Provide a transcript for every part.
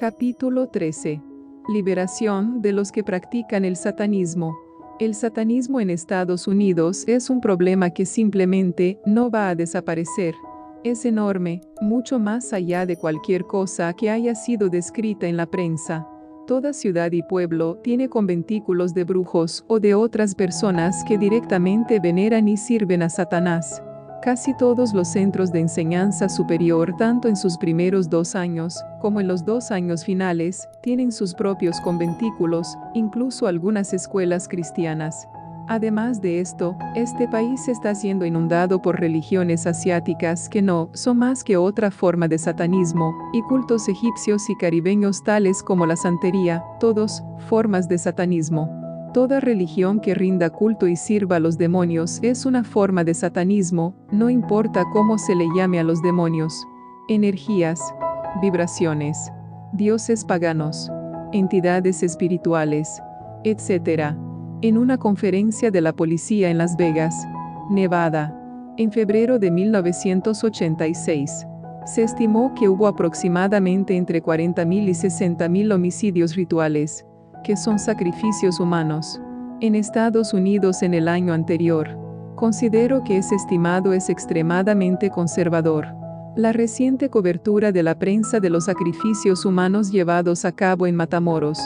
Capítulo 13. Liberación de los que practican el satanismo. El satanismo en Estados Unidos es un problema que simplemente no va a desaparecer. Es enorme, mucho más allá de cualquier cosa que haya sido descrita en la prensa. Toda ciudad y pueblo tiene conventículos de brujos o de otras personas que directamente veneran y sirven a Satanás. Casi todos los centros de enseñanza superior, tanto en sus primeros 2 años, como en los 2 años finales, tienen sus propios conventículos, incluso algunas escuelas cristianas. Además de esto, este país está siendo inundado por religiones asiáticas que no son más que otra forma de satanismo, y cultos egipcios y caribeños tales como la santería, todos formas de satanismo. Toda religión que rinda culto y sirva a los demonios es una forma de satanismo, no importa cómo se le llame a los demonios. Energías, vibraciones, dioses paganos, entidades espirituales, etc. En una conferencia de la policía en Las Vegas, Nevada, en febrero de 1986, se estimó que hubo aproximadamente entre 40.000 y 60.000 homicidios rituales, que son sacrificios humanos, en Estados Unidos en el año anterior. Considero que ese estimado es extremadamente conservador. La reciente cobertura de la prensa de los sacrificios humanos llevados a cabo en Matamoros,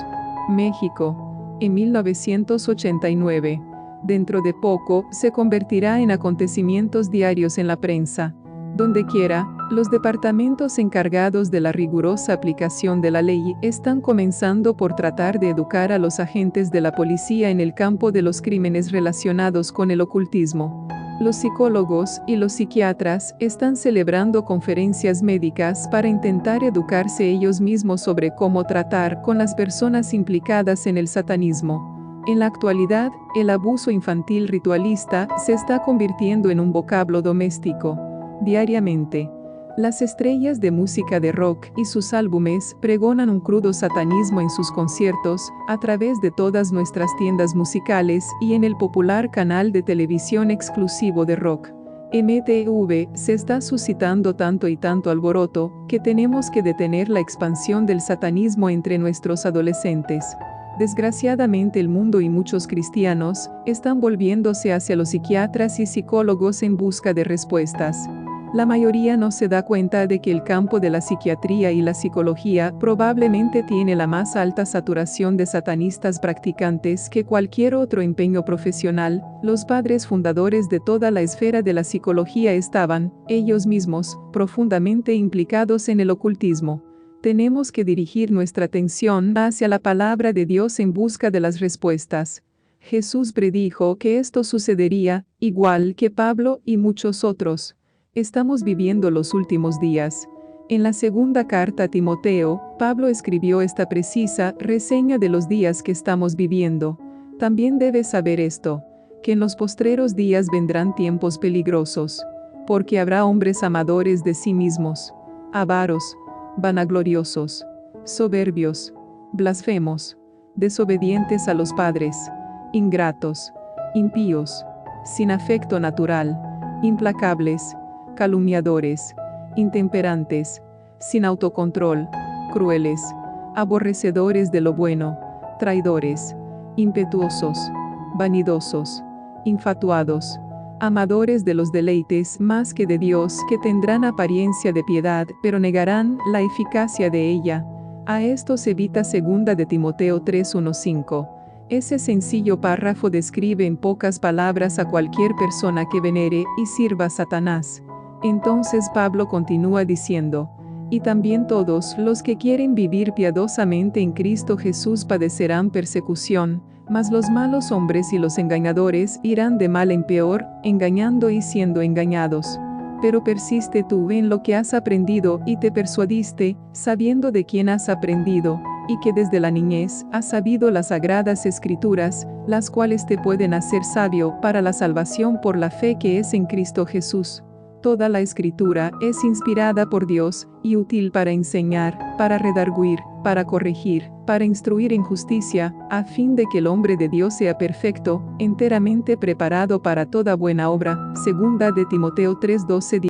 México, en 1989, dentro de poco se convertirá en acontecimientos diarios en la prensa. Donde quiera, los departamentos encargados de la rigurosa aplicación de la ley están comenzando por tratar de educar a los agentes de la policía en el campo de los crímenes relacionados con el ocultismo. Los psicólogos y los psiquiatras están celebrando conferencias médicas para intentar educarse ellos mismos sobre cómo tratar con las personas implicadas en el satanismo. En la actualidad, el abuso infantil ritualista se está convirtiendo en un vocablo doméstico. Diariamente, las estrellas de música de rock y sus álbumes pregonan un crudo satanismo en sus conciertos, a través de todas nuestras tiendas musicales y en el popular canal de televisión exclusivo de rock. MTV se está suscitando tanto y tanto alboroto, que tenemos que detener la expansión del satanismo entre nuestros adolescentes. Desgraciadamente el mundo y muchos cristianos están volviéndose hacia los psiquiatras y psicólogos en busca de respuestas. La mayoría no se da cuenta de que el campo de la psiquiatría y la psicología probablemente tiene la más alta saturación de satanistas practicantes que cualquier otro empeño profesional. Los padres fundadores de toda la esfera de la psicología estaban, ellos mismos, profundamente implicados en el ocultismo. Tenemos que dirigir nuestra atención hacia la palabra de Dios en busca de las respuestas. Jesús predijo que esto sucedería, igual que Pablo y muchos otros. Estamos viviendo los últimos días. En la segunda carta a Timoteo, Pablo escribió esta precisa reseña de los días que estamos viviendo. También debes saber esto, que en los postreros días vendrán tiempos peligrosos, porque habrá hombres amadores de sí mismos, avaros, vanagloriosos, soberbios, blasfemos, desobedientes a los padres, ingratos, impíos, sin afecto natural, implacables, calumniadores, intemperantes, sin autocontrol, crueles, aborrecedores de lo bueno, traidores, impetuosos, vanidosos, infatuados, amadores de los deleites más que de Dios, que tendrán apariencia de piedad, pero negarán la eficacia de ella. A estos evita 2 de Timoteo 3:1-5. Ese sencillo párrafo describe en pocas palabras a cualquier persona que venere y sirva a Satanás. Entonces Pablo continúa diciendo, y también todos los que quieren vivir piadosamente en Cristo Jesús padecerán persecución, mas los malos hombres y los engañadores irán de mal en peor, engañando y siendo engañados. Pero persiste tú en lo que has aprendido y te persuadiste, sabiendo de quién has aprendido, y que desde la niñez has sabido las sagradas escrituras, las cuales te pueden hacer sabio para la salvación por la fe que es en Cristo Jesús. Toda la escritura es inspirada por Dios, y útil para enseñar, para redarguir, para corregir, para instruir en justicia, a fin de que el hombre de Dios sea perfecto, enteramente preparado para toda buena obra. 2 de Timoteo 3:12.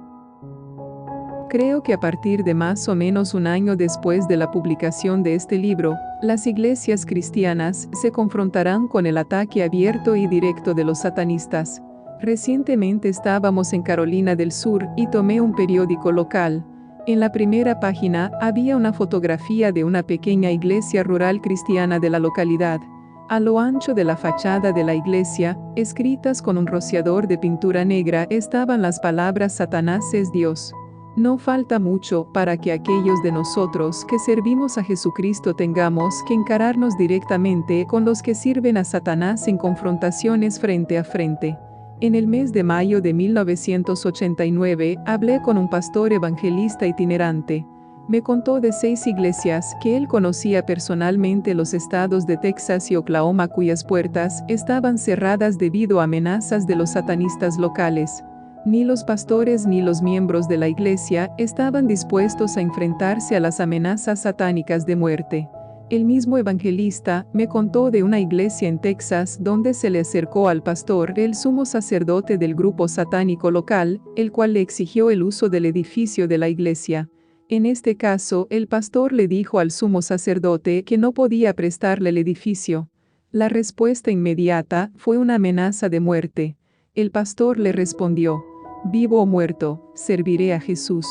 Creo que a partir de más o menos un año después de la publicación de este libro, las iglesias cristianas se confrontarán con el ataque abierto y directo de los satanistas. Recientemente estábamos en Carolina del Sur y tomé un periódico local. En la primera página había una fotografía de una pequeña iglesia rural cristiana de la localidad. A lo ancho de la fachada de la iglesia, escritas con un rociador de pintura negra, estaban las palabras «Satanás es Dios». No falta mucho para que aquellos de nosotros que servimos a Jesucristo tengamos que encararnos directamente con los que sirven a Satanás en confrontaciones frente a frente. En el mes de mayo de 1989 hablé con un pastor evangelista itinerante. Me contó de 6 iglesias que él conocía personalmente en los estados de Texas y Oklahoma cuyas puertas estaban cerradas debido a amenazas de los satanistas locales. Ni los pastores ni los miembros de la iglesia estaban dispuestos a enfrentarse a las amenazas satánicas de muerte. El mismo evangelista me contó de una iglesia en Texas donde se le acercó al pastor el sumo sacerdote del grupo satánico local, el cual le exigió el uso del edificio de la iglesia. En este caso, el pastor le dijo al sumo sacerdote que no podía prestarle el edificio. La respuesta inmediata fue una amenaza de muerte. El pastor le respondió: «Vivo o muerto, serviré a Jesús.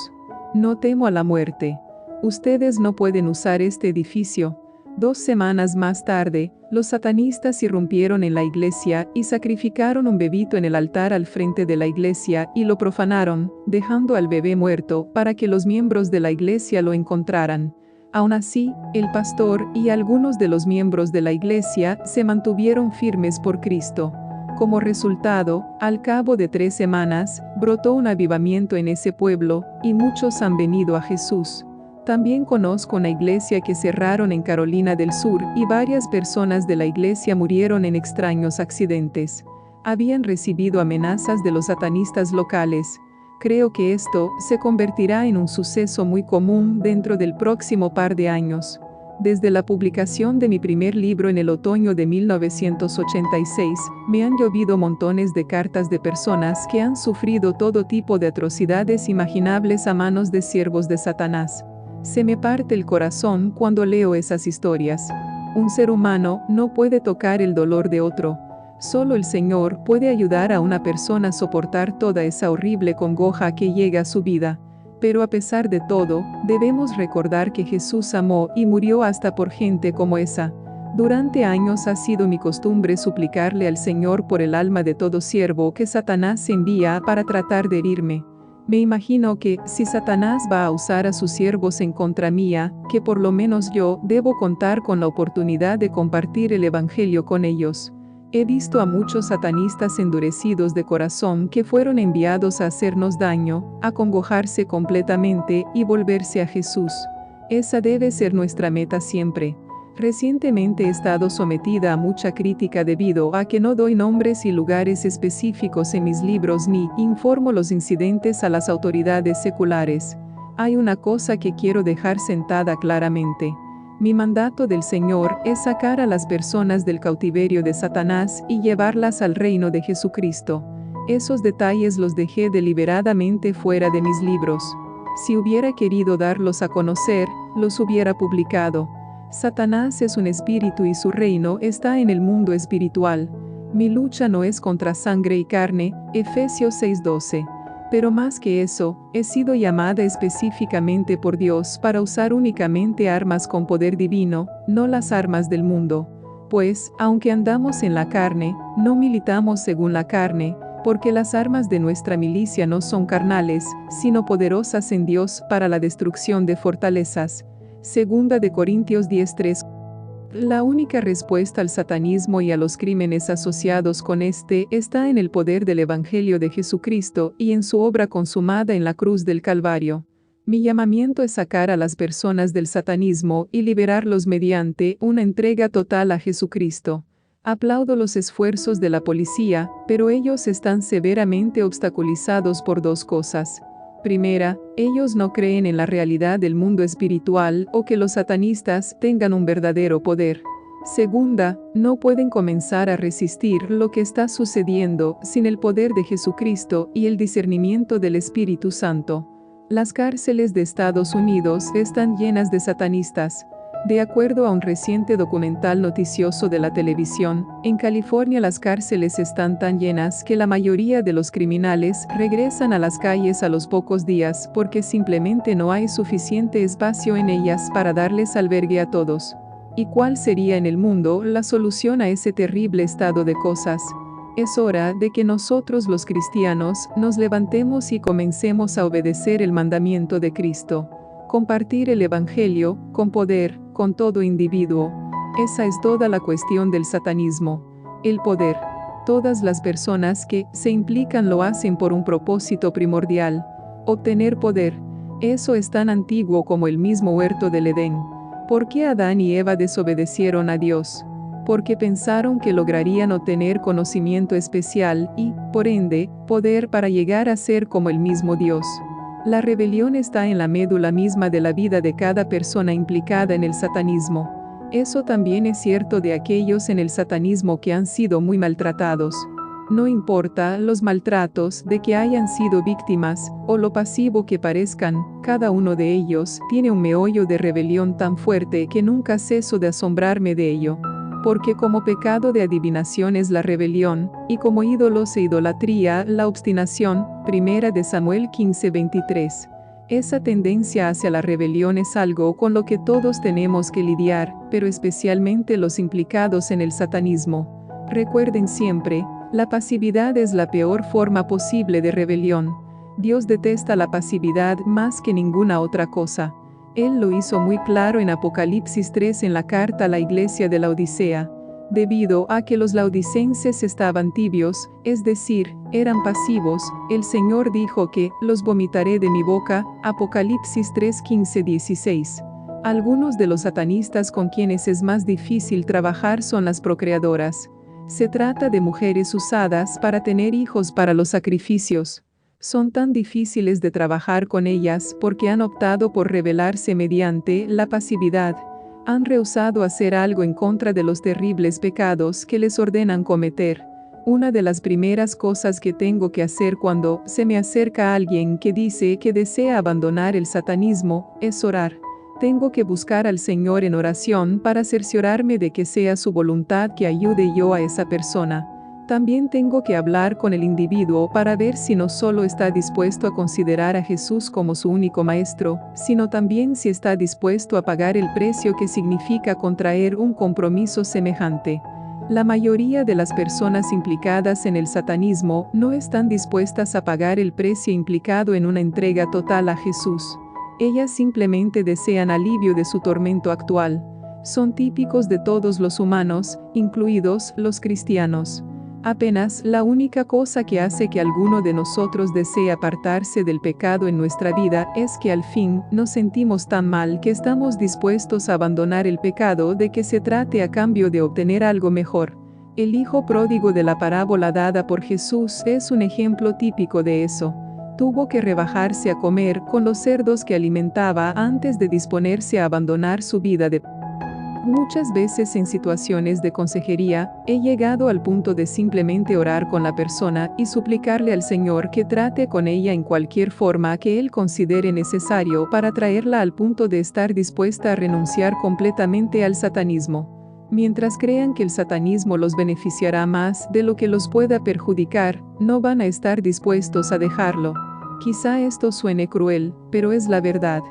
No temo a la muerte. Ustedes no pueden usar este edificio». 2 semanas más tarde, los satanistas irrumpieron en la iglesia y sacrificaron un bebito en el altar al frente de la iglesia y lo profanaron, dejando al bebé muerto para que los miembros de la iglesia lo encontraran. Aún así, el pastor y algunos de los miembros de la iglesia se mantuvieron firmes por Cristo. Como resultado, al cabo de 3 semanas, brotó un avivamiento en ese pueblo, y muchos han venido a Jesús. También conozco una iglesia que cerraron en Carolina del Sur y varias personas de la iglesia murieron en extraños accidentes. Habían recibido amenazas de los satanistas locales. Creo que esto se convertirá en un suceso muy común dentro del próximo par de años. Desde la publicación de mi primer libro en el otoño de 1986, me han llovido montones de cartas de personas que han sufrido todo tipo de atrocidades imaginables a manos de siervos de Satanás. Se me parte el corazón cuando leo esas historias. Un ser humano no puede tocar el dolor de otro. Solo el Señor puede ayudar a una persona a soportar toda esa horrible congoja que llega a su vida. Pero a pesar de todo, debemos recordar que Jesús amó y murió hasta por gente como esa. Durante años ha sido mi costumbre suplicarle al Señor por el alma de todo siervo que Satanás envía para tratar de herirme. Me imagino que, si Satanás va a usar a sus siervos en contra mía, que por lo menos yo debo contar con la oportunidad de compartir el Evangelio con ellos. He visto a muchos satanistas endurecidos de corazón que fueron enviados a hacernos daño, a congojarse completamente y volverse a Jesús. Esa debe ser nuestra meta siempre. Recientemente he estado sometida a mucha crítica debido a que no doy nombres y lugares específicos en mis libros ni informo los incidentes a las autoridades seculares. Hay una cosa que quiero dejar sentada claramente. Mi mandato del Señor es sacar a las personas del cautiverio de Satanás y llevarlas al reino de Jesucristo. Esos detalles los dejé deliberadamente fuera de mis libros. Si hubiera querido darlos a conocer, los hubiera publicado. Satanás es un espíritu y su reino está en el mundo espiritual. Mi lucha no es contra sangre y carne, Efesios 6:12. Pero más que eso, he sido llamada específicamente por Dios para usar únicamente armas con poder divino, no las armas del mundo. Pues, aunque andamos en la carne, no militamos según la carne, porque las armas de nuestra milicia no son carnales, sino poderosas en Dios para la destrucción de fortalezas. 2 Corintios 10:3. La única respuesta al satanismo y a los crímenes asociados con este está en el poder del Evangelio de Jesucristo y en su obra consumada en la cruz del Calvario. Mi llamamiento es sacar a las personas del satanismo y liberarlos mediante una entrega total a Jesucristo. Aplaudo los esfuerzos de la policía, pero ellos están severamente obstaculizados por 2 cosas. Primera, ellos no creen en la realidad del mundo espiritual o que los satanistas tengan un verdadero poder. Segunda, no pueden comenzar a resistir lo que está sucediendo sin el poder de Jesucristo y el discernimiento del Espíritu Santo. Las cárceles de Estados Unidos están llenas de satanistas. De acuerdo a un reciente documental noticioso de la televisión, en California las cárceles están tan llenas que la mayoría de los criminales regresan a las calles a los pocos días porque simplemente no hay suficiente espacio en ellas para darles albergue a todos. ¿Y cuál sería en el mundo la solución a ese terrible estado de cosas? Es hora de que nosotros los cristianos nos levantemos y comencemos a obedecer el mandamiento de Cristo. Compartir el Evangelio, con poder, con todo individuo. Esa es toda la cuestión del satanismo. El poder. Todas las personas que se implican lo hacen por un propósito primordial. Obtener poder. Eso es tan antiguo como el mismo huerto del Edén. ¿Por qué Adán y Eva desobedecieron a Dios? Porque pensaron que lograrían obtener conocimiento especial y, por ende, poder para llegar a ser como el mismo Dios. La rebelión está en la médula misma de la vida de cada persona implicada en el satanismo. Eso también es cierto de aquellos en el satanismo que han sido muy maltratados. No importa los maltratos de que hayan sido víctimas, o lo pasivo que parezcan, cada uno de ellos tiene un meollo de rebelión tan fuerte que nunca ceso de asombrarme de ello. Porque como pecado de adivinación es la rebelión, y como ídolos e idolatría la obstinación, 1 de Samuel 15:23. Esa tendencia hacia la rebelión es algo con lo que todos tenemos que lidiar, pero especialmente los implicados en el satanismo. Recuerden siempre, la pasividad es la peor forma posible de rebelión. Dios detesta la pasividad más que ninguna otra cosa. Él lo hizo muy claro en Apocalipsis 3 en la carta a la iglesia de Laodicea. Debido a que los laodicenses estaban tibios, es decir, eran pasivos, el Señor dijo que los vomitaré de mi boca, Apocalipsis 3, 15, 16. Algunos de los satanistas con quienes es más difícil trabajar son las procreadoras. Se trata de mujeres usadas para tener hijos para los sacrificios. Son tan difíciles de trabajar con ellas porque han optado por rebelarse mediante la pasividad. Han rehusado hacer algo en contra de los terribles pecados que les ordenan cometer. Una de las primeras cosas que tengo que hacer cuando se me acerca alguien que dice que desea abandonar el satanismo es orar. Tengo que buscar al Señor en oración para cerciorarme de que sea su voluntad que ayude yo a esa persona. También tengo que hablar con el individuo para ver si no solo está dispuesto a considerar a Jesús como su único maestro, sino también si está dispuesto a pagar el precio que significa contraer un compromiso semejante. La mayoría de las personas implicadas en el satanismo no están dispuestas a pagar el precio implicado en una entrega total a Jesús. Ellas simplemente desean alivio de su tormento actual. Son típicos de todos los humanos, incluidos los cristianos. Apenas la única cosa que hace que alguno de nosotros desee apartarse del pecado en nuestra vida es que al fin nos sentimos tan mal que estamos dispuestos a abandonar el pecado de que se trate a cambio de obtener algo mejor. El hijo pródigo de la parábola dada por Jesús es un ejemplo típico de eso. Tuvo que rebajarse a comer con los cerdos que alimentaba antes de disponerse a abandonar su vida de Muchas veces en situaciones de consejería, he llegado al punto de simplemente orar con la persona y suplicarle al Señor que trate con ella en cualquier forma que Él considere necesario para traerla al punto de estar dispuesta a renunciar completamente al satanismo. Mientras crean que el satanismo los beneficiará más de lo que los pueda perjudicar, no van a estar dispuestos a dejarlo. Quizá esto suene cruel, pero es la verdad.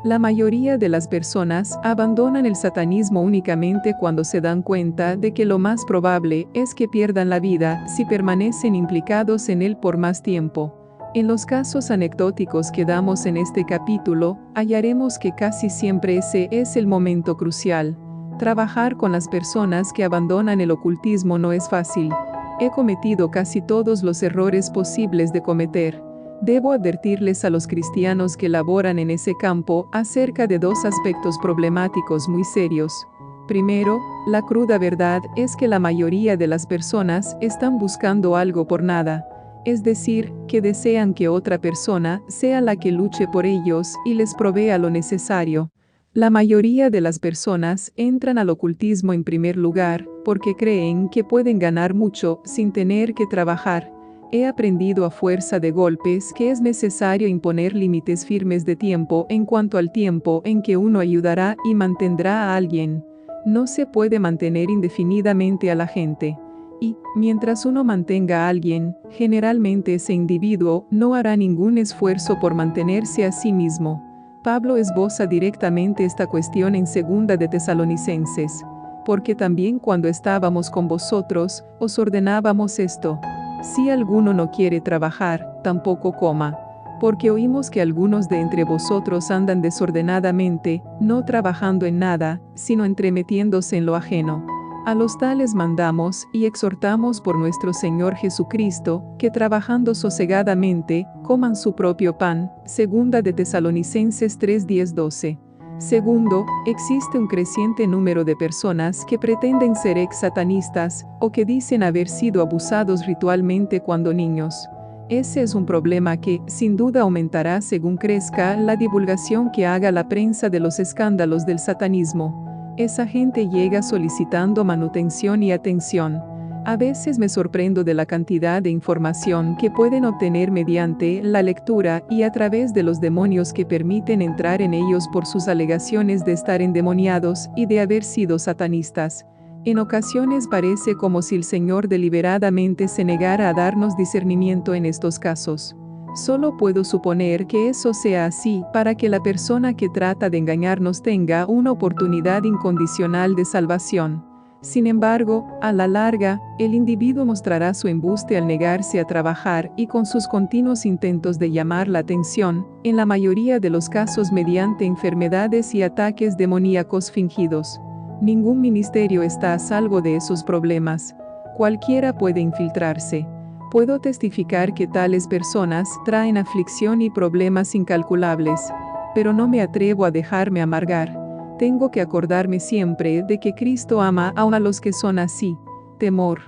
La mayoría de las personas abandonan el satanismo únicamente cuando se dan cuenta de que lo más probable es que pierdan la vida si permanecen implicados en él por más tiempo. En los casos anecdóticos que damos en este capítulo, hallaremos que casi siempre ese es el momento crucial. Trabajar con las personas que abandonan el ocultismo no es fácil. He cometido casi todos los errores posibles de cometer. Debo advertirles a los cristianos que laboran en ese campo acerca de dos aspectos problemáticos muy serios. Primero, la cruda verdad es que la mayoría de las personas están buscando algo por nada, es decir, que desean que otra persona sea la que luche por ellos y les provea lo necesario. La mayoría de las personas entran al ocultismo en primer lugar porque creen que pueden ganar mucho sin tener que trabajar. He aprendido a fuerza de golpes que es necesario imponer límites firmes de tiempo en cuanto al tiempo en que uno ayudará y mantendrá a alguien. No se puede mantener indefinidamente a la gente. Y, mientras uno mantenga a alguien, generalmente ese individuo no hará ningún esfuerzo por mantenerse a sí mismo. Pablo esboza directamente esta cuestión en 2 de Tesalonicenses. Porque también cuando estábamos con vosotros, os ordenábamos esto. Si alguno no quiere trabajar, tampoco coma. Porque oímos que algunos de entre vosotros andan desordenadamente, no trabajando en nada, sino entremetiéndose en lo ajeno. A los tales mandamos y exhortamos por nuestro Señor Jesucristo, que trabajando sosegadamente, coman su propio pan. 2 de Tesalonicenses 3:10-12. Segundo, existe un creciente número de personas que pretenden ser ex-satanistas, o que dicen haber sido abusados ritualmente cuando niños. Ese es un problema que, sin duda, aumentará según crezca la divulgación que haga la prensa de los escándalos del satanismo. Esa gente llega solicitando manutención y atención. A veces me sorprendo de la cantidad de información que pueden obtener mediante la lectura y a través de los demonios que permiten entrar en ellos por sus alegaciones de estar endemoniados y de haber sido satanistas. En ocasiones parece como si el Señor deliberadamente se negara a darnos discernimiento en estos casos. Solo puedo suponer que eso sea así para que la persona que trata de engañarnos tenga una oportunidad incondicional de salvación. Sin embargo, a la larga, el individuo mostrará su embuste al negarse a trabajar y con sus continuos intentos de llamar la atención, en la mayoría de los casos mediante enfermedades y ataques demoníacos fingidos. Ningún ministerio está a salvo de esos problemas. Cualquiera puede infiltrarse. Puedo testificar que tales personas traen aflicción y problemas incalculables, pero no me atrevo a dejarme amargar. Tengo que acordarme siempre de que Cristo ama aun a los que son así. Temor.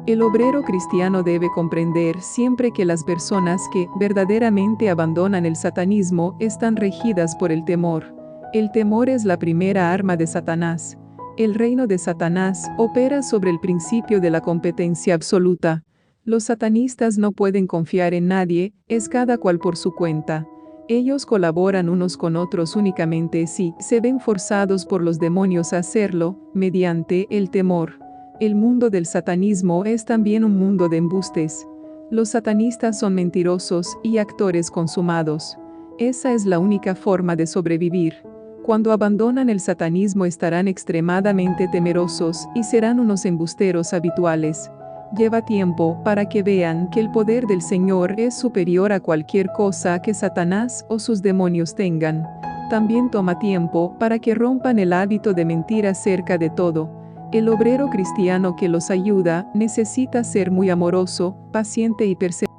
El obrero cristiano debe comprender siempre que las personas que verdaderamente abandonan el satanismo están regidas por el temor. El temor es la primera arma de Satanás. El reino de Satanás opera sobre el principio de la competencia absoluta. Los satanistas no pueden confiar en nadie, es cada cual por su cuenta. Ellos colaboran unos con otros únicamente si se ven forzados por los demonios a hacerlo, mediante el temor. El mundo del satanismo es también un mundo de embustes. Los satanistas son mentirosos y actores consumados. Esa es la única forma de sobrevivir. Cuando abandonan el satanismo estarán extremadamente temerosos y serán unos embusteros habituales. Lleva tiempo para que vean que el poder del Señor es superior a cualquier cosa que Satanás o sus demonios tengan. También toma tiempo para que rompan el hábito de mentir acerca de todo. El obrero cristiano que los ayuda necesita ser muy amoroso, paciente y perseverante.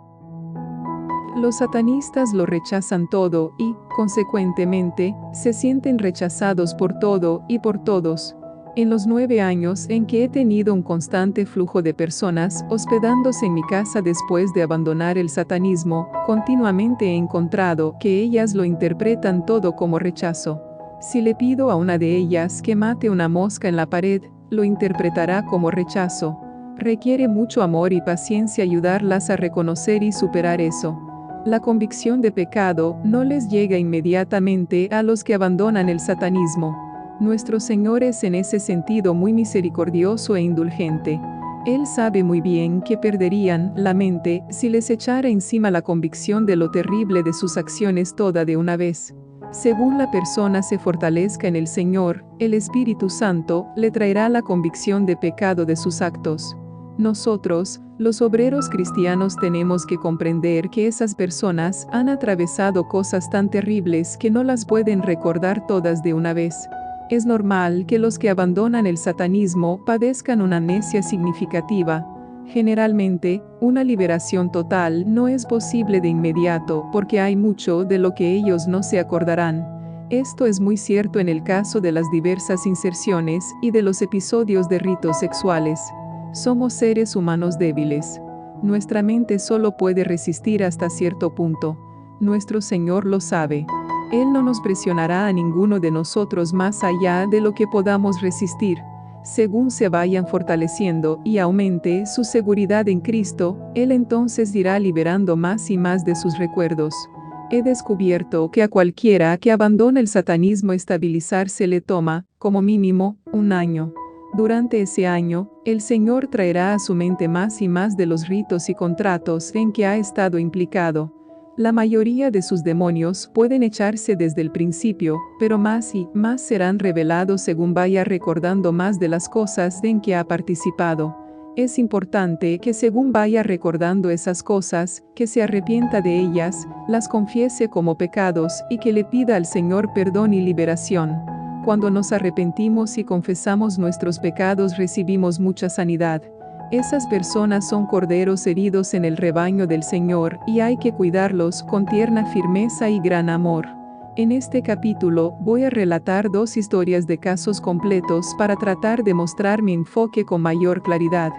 Los satanistas lo rechazan todo y, consecuentemente, se sienten rechazados por todo y por todos. En los 9 años en que he tenido un constante flujo de personas hospedándose en mi casa después de abandonar el satanismo, continuamente he encontrado que ellas lo interpretan todo como rechazo. Si le pido a una de ellas que mate una mosca en la pared, lo interpretará como rechazo. Requiere mucho amor y paciencia ayudarlas a reconocer y superar eso. La convicción de pecado no les llega inmediatamente a los que abandonan el satanismo. Nuestro Señor es en ese sentido muy misericordioso e indulgente. Él sabe muy bien que perderían la mente si les echara encima la convicción de lo terrible de sus acciones toda de una vez. Según la persona se fortalezca en el Señor, el Espíritu Santo le traerá la convicción de pecado de sus actos. Nosotros, los obreros cristianos, tenemos que comprender que esas personas han atravesado cosas tan terribles que no las pueden recordar todas de una vez. Es normal que los que abandonan el satanismo padezcan una amnesia significativa. Generalmente, una liberación total no es posible de inmediato porque hay mucho de lo que ellos no se acordarán. Esto es muy cierto en el caso de las diversas inserciones y de los episodios de ritos sexuales. Somos seres humanos débiles. Nuestra mente solo puede resistir hasta cierto punto. Nuestro Señor lo sabe. Él no nos presionará a ninguno de nosotros más allá de lo que podamos resistir. Según se vayan fortaleciendo y aumente su seguridad en Cristo, Él entonces irá liberando más y más de sus recuerdos. He descubierto que a cualquiera que abandona el satanismo estabilizarse le toma, como mínimo, 1 año. Durante ese año, el Señor traerá a su mente más y más de los ritos y contratos en que ha estado implicado. La mayoría de sus demonios pueden echarse desde el principio, pero más y más serán revelados según vaya recordando más de las cosas en que ha participado. Es importante que según vaya recordando esas cosas, que se arrepienta de ellas, las confiese como pecados y que le pida al Señor perdón y liberación. Cuando nos arrepentimos y confesamos nuestros pecados recibimos mucha sanidad. Esas personas son corderos heridos en el rebaño del Señor y hay que cuidarlos con tierna firmeza y gran amor. En este capítulo voy a relatar 2 historias de casos completos para tratar de mostrar mi enfoque con mayor claridad.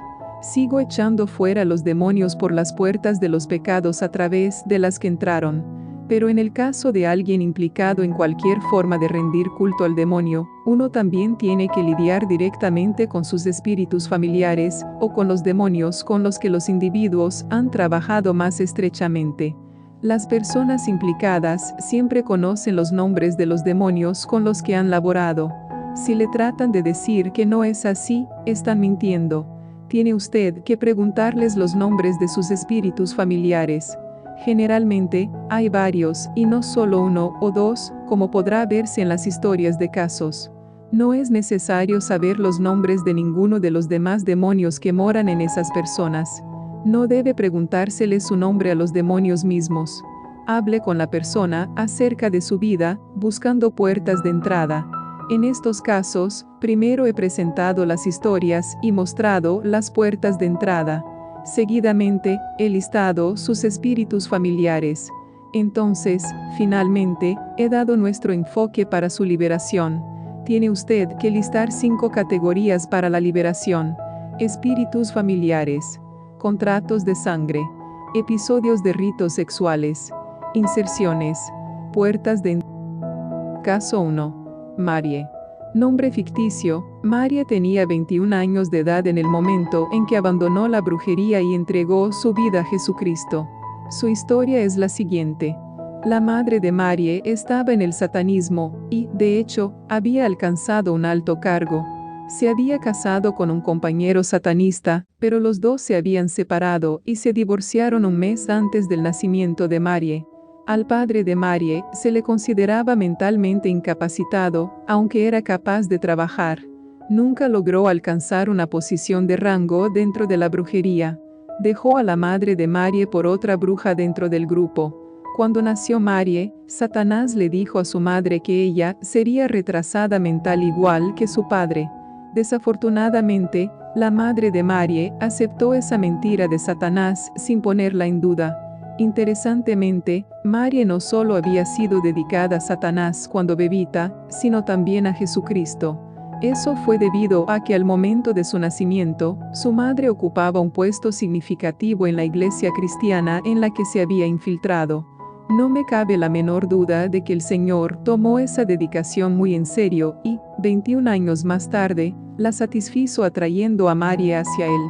Sigo echando fuera los demonios por las puertas de los pecados a través de las que entraron. Pero en el caso de alguien implicado en cualquier forma de rendir culto al demonio, uno también tiene que lidiar directamente con sus espíritus familiares o con los demonios con los que los individuos han trabajado más estrechamente. Las personas implicadas siempre conocen los nombres de los demonios con los que han laborado. Si le tratan de decir que no es así, están mintiendo. Tiene usted que preguntarles los nombres de sus espíritus familiares. Generalmente, hay varios, y no solo 1 o 2, como podrá verse en las historias de casos. No es necesario saber los nombres de ninguno de los demás demonios que moran en esas personas. No debe preguntársele su nombre a los demonios mismos. Hable con la persona acerca de su vida, buscando puertas de entrada. En estos casos, primero he presentado las historias y mostrado las puertas de entrada. Seguidamente, he listado sus espíritus familiares. Entonces, finalmente, he dado nuestro enfoque para su liberación. Tiene usted que listar 5 categorías para la liberación: espíritus familiares, contratos de sangre, episodios de ritos sexuales, inserciones, puertas de entrada. Caso 1. Marie. Nombre ficticio: Marie tenía 21 años de edad en el momento en que abandonó la brujería y entregó su vida a Jesucristo. Su historia es la siguiente. La madre de Marie estaba en el satanismo y, de hecho, había alcanzado un alto cargo. Se había casado con un compañero satanista, pero los dos se habían separado y se divorciaron un mes antes del nacimiento de Marie. Al padre de Marie se le consideraba mentalmente incapacitado, aunque era capaz de trabajar. Nunca logró alcanzar una posición de rango dentro de la brujería. Dejó a la madre de Marie por otra bruja dentro del grupo. Cuando nació Marie, Satanás le dijo a su madre que ella sería retrasada mental igual que su padre. Desafortunadamente, la madre de Marie aceptó esa mentira de Satanás sin ponerla en duda. Interesantemente, Marie no solo había sido dedicada a Satanás cuando bebita, sino también a Jesucristo. Eso fue debido a que al momento de su nacimiento, su madre ocupaba un puesto significativo en la iglesia cristiana en la que se había infiltrado. No me cabe la menor duda de que el Señor tomó esa dedicación muy en serio y, 21 años más tarde, la satisfizo atrayendo a Marie hacia Él.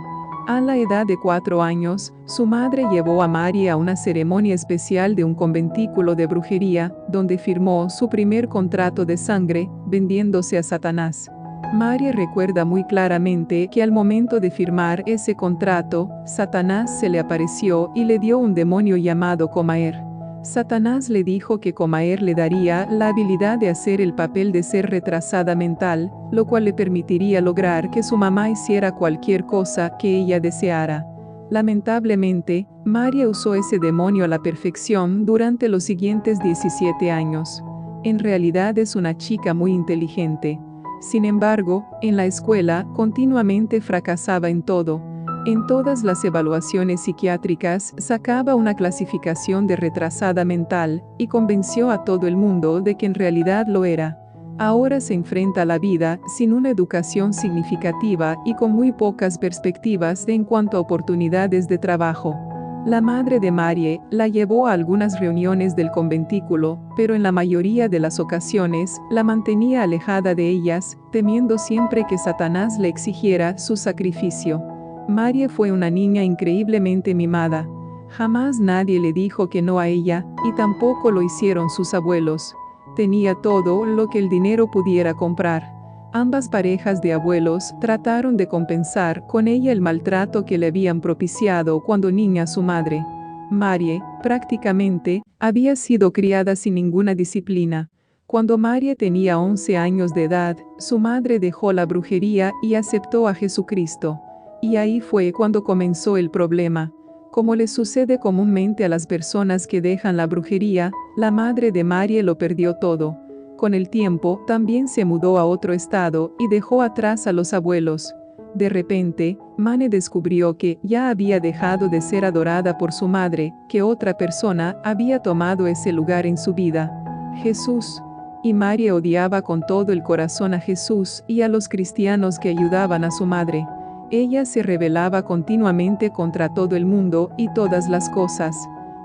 A la edad de 4 años, su madre llevó a Marie a una ceremonia especial de un conventículo de brujería, donde firmó su primer contrato de sangre, vendiéndose a Satanás. Marie recuerda muy claramente que al momento de firmar ese contrato, Satanás se le apareció y le dio un demonio llamado Comaer. Satanás le dijo que Comaer le daría la habilidad de hacer el papel de ser retrasada mental, lo cual le permitiría lograr que su mamá hiciera cualquier cosa que ella deseara. Lamentablemente, Marie usó ese demonio a la perfección durante los siguientes 17 años. En realidad es una chica muy inteligente. Sin embargo, en la escuela continuamente fracasaba en todo. En todas las evaluaciones psiquiátricas sacaba una clasificación de retrasada mental y convenció a todo el mundo de que en realidad lo era. Ahora se enfrenta a la vida sin una educación significativa y con muy pocas perspectivas en cuanto a oportunidades de trabajo. La madre de Marie la llevó a algunas reuniones del conventículo, pero en la mayoría de las ocasiones la mantenía alejada de ellas, temiendo siempre que Satanás le exigiera su sacrificio. Marie fue una niña increíblemente mimada. Jamás nadie le dijo que no a ella, y tampoco lo hicieron sus abuelos. Tenía todo lo que el dinero pudiera comprar. Ambas parejas de abuelos trataron de compensar con ella el maltrato que le habían propiciado cuando niña su madre. Marie, prácticamente, había sido criada sin ninguna disciplina. Cuando Marie tenía 11 años de edad, su madre dejó la brujería y aceptó a Jesucristo. Y ahí fue cuando comenzó el problema. Como le sucede comúnmente a las personas que dejan la brujería, la madre de Marie lo perdió todo. Con el tiempo, también se mudó a otro estado y dejó atrás a los abuelos. De repente, Mane descubrió que ya había dejado de ser adorada por su madre, que otra persona había tomado ese lugar en su vida. Jesús. Y Marie odiaba con todo el corazón a Jesús y a los cristianos que ayudaban a su madre. Ella se rebelaba continuamente contra todo el mundo y todas las cosas.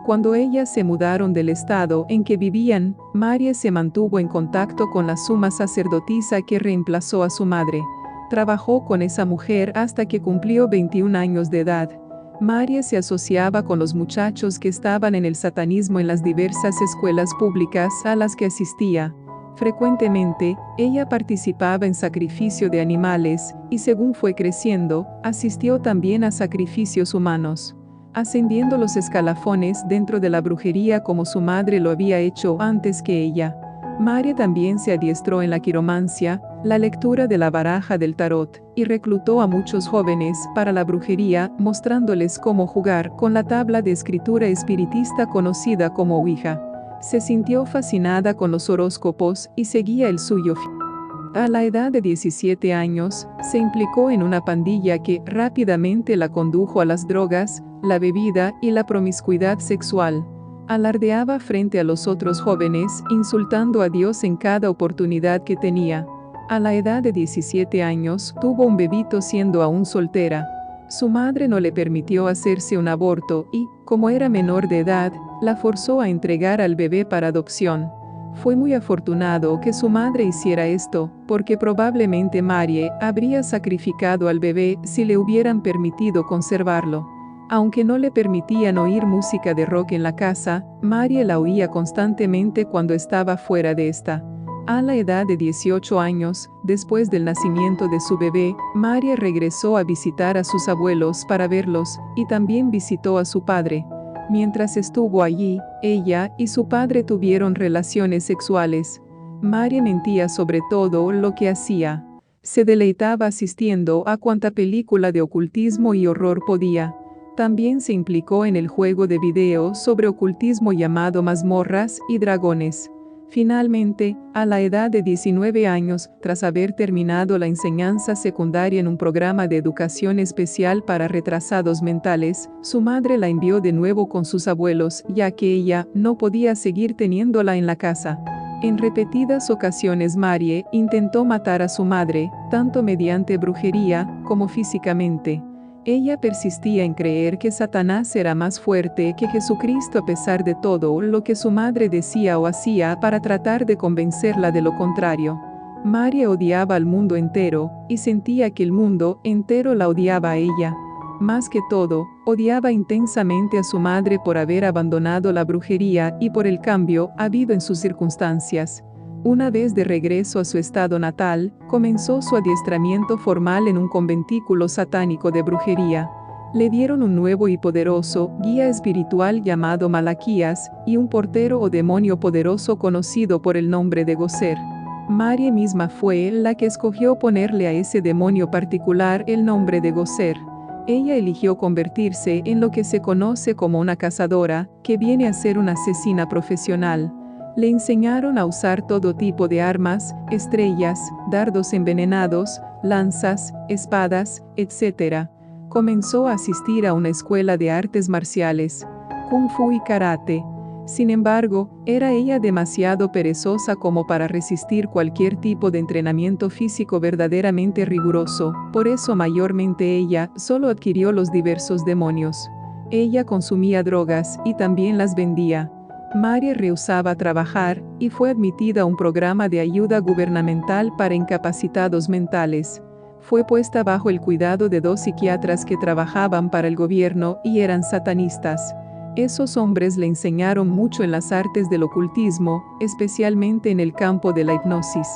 Cuando ellas se mudaron del estado en que vivían, Marie se mantuvo en contacto con la suma sacerdotisa que reemplazó a su madre. Trabajó con esa mujer hasta que cumplió 21 años de edad. Marie se asociaba con los muchachos que estaban en el satanismo en las diversas escuelas públicas a las que asistía. Frecuentemente, ella participaba en sacrificio de animales, y según fue creciendo, asistió también a sacrificios humanos, ascendiendo los escalafones dentro de la brujería como su madre lo había hecho antes que ella. Marie también se adiestró en la quiromancia, la lectura de la baraja del tarot, y reclutó a muchos jóvenes para la brujería, mostrándoles cómo jugar con la tabla de escritura espiritista conocida como Ouija. Se sintió fascinada con los horóscopos y seguía el suyo. A la edad de 17 años, se implicó en una pandilla que rápidamente la condujo a las drogas, la bebida y la promiscuidad sexual. Alardeaba frente a los otros jóvenes, insultando a Dios en cada oportunidad que tenía. A la edad de 17 años, tuvo un bebito siendo aún soltera. Su madre no le permitió hacerse un aborto y, como era menor de edad, la forzó a entregar al bebé para adopción. Fue muy afortunado que su madre hiciera esto, porque probablemente Marie habría sacrificado al bebé si le hubieran permitido conservarlo. Aunque no le permitían oír música de rock en la casa, Marie la oía constantemente cuando estaba fuera de esta. A la edad de 18 años, después del nacimiento de su bebé, Marie regresó a visitar a sus abuelos para verlos, y también visitó a su padre. Mientras estuvo allí, ella y su padre tuvieron relaciones sexuales. Marie mentía sobre todo lo que hacía. Se deleitaba asistiendo a cuanta película de ocultismo y horror podía. También se implicó en el juego de video sobre ocultismo llamado Mazmorras y Dragones. Finalmente, a la edad de 19 años, tras haber terminado la enseñanza secundaria en un programa de educación especial para retrasados mentales, su madre la envió de nuevo con sus abuelos, ya que ella no podía seguir teniéndola en la casa. En repetidas ocasiones Marie intentó matar a su madre, tanto mediante brujería como físicamente. Ella persistía en creer que Satanás era más fuerte que Jesucristo a pesar de todo lo que su madre decía o hacía para tratar de convencerla de lo contrario. Marie odiaba al mundo entero, y sentía que el mundo entero la odiaba a ella. Más que todo, odiaba intensamente a su madre por haber abandonado la brujería y por el cambio habido en sus circunstancias. Una vez de regreso a su estado natal, comenzó su adiestramiento formal en un conventículo satánico de brujería. Le dieron un nuevo y poderoso guía espiritual llamado Malaquías y un portero o demonio poderoso conocido por el nombre de Gozer. Marie misma fue la que escogió ponerle a ese demonio particular el nombre de Gozer. Ella eligió convertirse en lo que se conoce como una cazadora, que viene a ser una asesina profesional. Le enseñaron a usar todo tipo de armas, estrellas, dardos envenenados, lanzas, espadas, etc. Comenzó a asistir a una escuela de artes marciales, kung fu y karate. Sin embargo, era ella demasiado perezosa como para resistir cualquier tipo de entrenamiento físico verdaderamente riguroso, por eso mayormente ella solo adquirió los diversos demonios. Ella consumía drogas y también las vendía. María rehusaba trabajar y fue admitida a un programa de ayuda gubernamental para incapacitados mentales. Fue puesta bajo el cuidado de 2 psiquiatras que trabajaban para el gobierno y eran satanistas. Esos hombres le enseñaron mucho en las artes del ocultismo, especialmente en el campo de la hipnosis,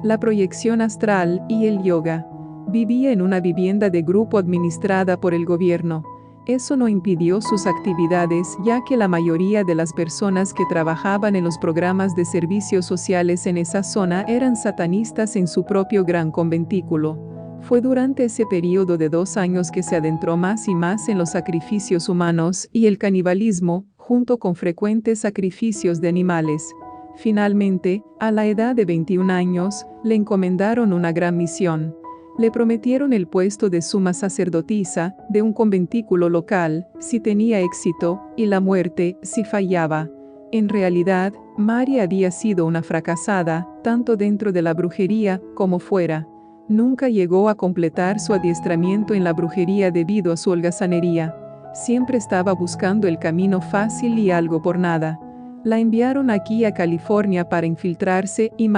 la proyección astral y el yoga. Vivía en una vivienda de grupo administrada por el gobierno. Eso no impidió sus actividades, ya que la mayoría de las personas que trabajaban en los programas de servicios sociales en esa zona eran satanistas en su propio gran conventículo. Fue durante ese periodo de 2 años que se adentró más y más en los sacrificios humanos y el canibalismo, junto con frecuentes sacrificios de animales. Finalmente, a la edad de 21 años, le encomendaron una gran misión. Le prometieron el puesto de suma sacerdotisa de un conventículo local, si tenía éxito, y la muerte, si fallaba. En realidad, María había sido una fracasada, tanto dentro de la brujería como fuera. Nunca llegó a completar su adiestramiento en la brujería debido a su holgazanería. Siempre estaba buscando el camino fácil y algo por nada. La enviaron aquí a California para infiltrarse y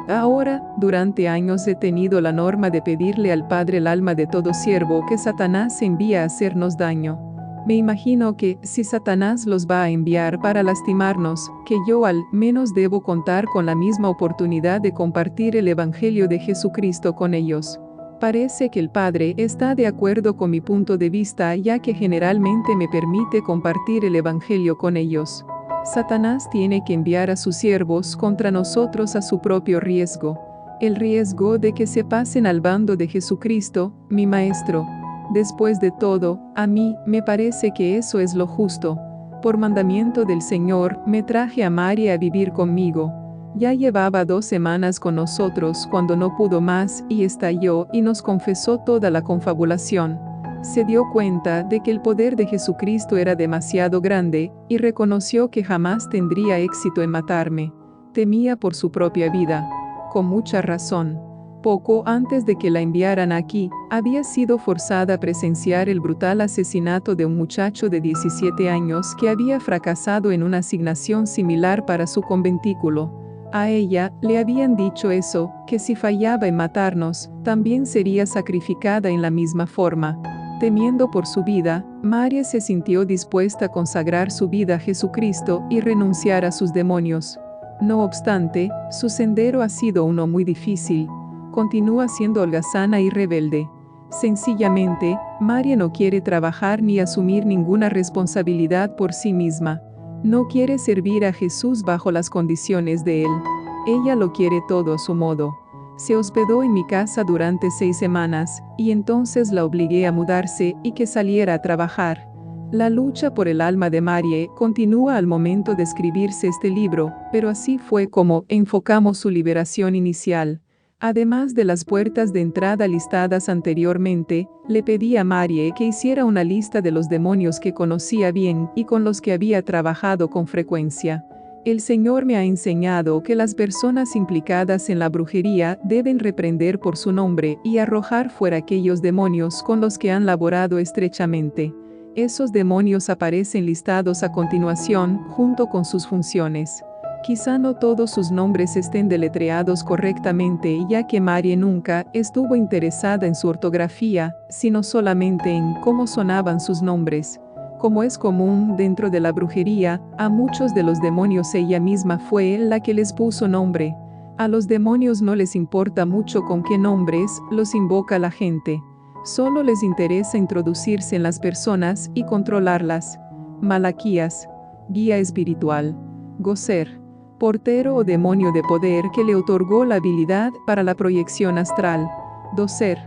Ahora, durante años he tenido la norma de pedirle al Padre el alma de todo siervo que Satanás envía a hacernos daño. Me imagino que, si Satanás los va a enviar para lastimarnos, que yo al menos debo contar con la misma oportunidad de compartir el Evangelio de Jesucristo con ellos. Parece que el Padre está de acuerdo con mi punto de vista, ya que generalmente me permite compartir el Evangelio con ellos. Satanás tiene que enviar a sus siervos contra nosotros a su propio riesgo. El riesgo de que se pasen al bando de Jesucristo, mi Maestro. Después de todo, a mí me parece que eso es lo justo. Por mandamiento del Señor, me traje a María a vivir conmigo. Ya llevaba 2 semanas con nosotros cuando no pudo más y estalló y nos confesó toda la confabulación. Se dio cuenta de que el poder de Jesucristo era demasiado grande, y reconoció que jamás tendría éxito en matarme. Temía por su propia vida. Con mucha razón. Poco antes de que la enviaran aquí, había sido forzada a presenciar el brutal asesinato de un muchacho de 17 años que había fracasado en una asignación similar para su conventículo. A ella le habían dicho eso, que si fallaba en matarnos, también sería sacrificada en la misma forma. Temiendo por su vida, María se sintió dispuesta a consagrar su vida a Jesucristo y renunciar a sus demonios. No obstante, su sendero ha sido uno muy difícil. Continúa siendo holgazana y rebelde. Sencillamente, María no quiere trabajar ni asumir ninguna responsabilidad por sí misma. No quiere servir a Jesús bajo las condiciones de Él. Ella lo quiere todo a su modo. Se hospedó en mi casa durante 6 semanas, y entonces la obligué a mudarse y que saliera a trabajar. La lucha por el alma de María continúa al momento de escribirse este libro, pero así fue como enfocamos su liberación inicial. Además de las puertas de entrada listadas anteriormente, le pedí a María que hiciera una lista de los demonios que conocía bien y con los que había trabajado con frecuencia. El Señor me ha enseñado que las personas implicadas en la brujería deben reprender por su nombre y arrojar fuera aquellos demonios con los que han laborado estrechamente. Esos demonios aparecen listados a continuación, junto con sus funciones. Quizá no todos sus nombres estén deletreados correctamente, ya que María nunca estuvo interesada en su ortografía, sino solamente en cómo sonaban sus nombres. Como es común dentro de la brujería, a muchos de los demonios ella misma fue la que les puso nombre. A los demonios no les importa mucho con qué nombres los invoca la gente. Solo les interesa introducirse en las personas y controlarlas. Malaquías, guía espiritual. Gozer, portero o demonio de poder que le otorgó la habilidad para la proyección astral. Doser,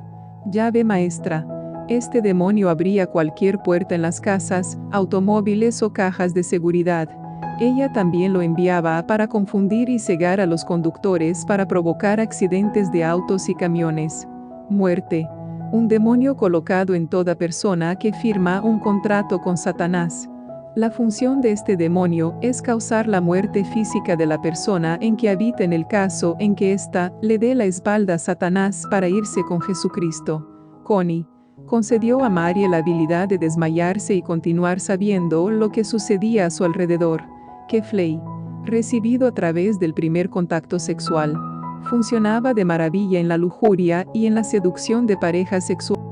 llave maestra. Este demonio abría cualquier puerta en las casas, automóviles o cajas de seguridad. Ella también lo enviaba para confundir y cegar a los conductores para provocar accidentes de autos y camiones. Muerte. Un demonio colocado en toda persona que firma un contrato con Satanás. La función de este demonio es causar la muerte física de la persona en que habita en el caso en que ésta le dé la espalda a Satanás para irse con Jesucristo. Connie. concedió a Marie la habilidad de desmayarse y continuar sabiendo lo que sucedía a su alrededor, que Flay, recibido a través del primer contacto sexual, funcionaba de maravilla en la lujuria y en la seducción de parejas sexuales.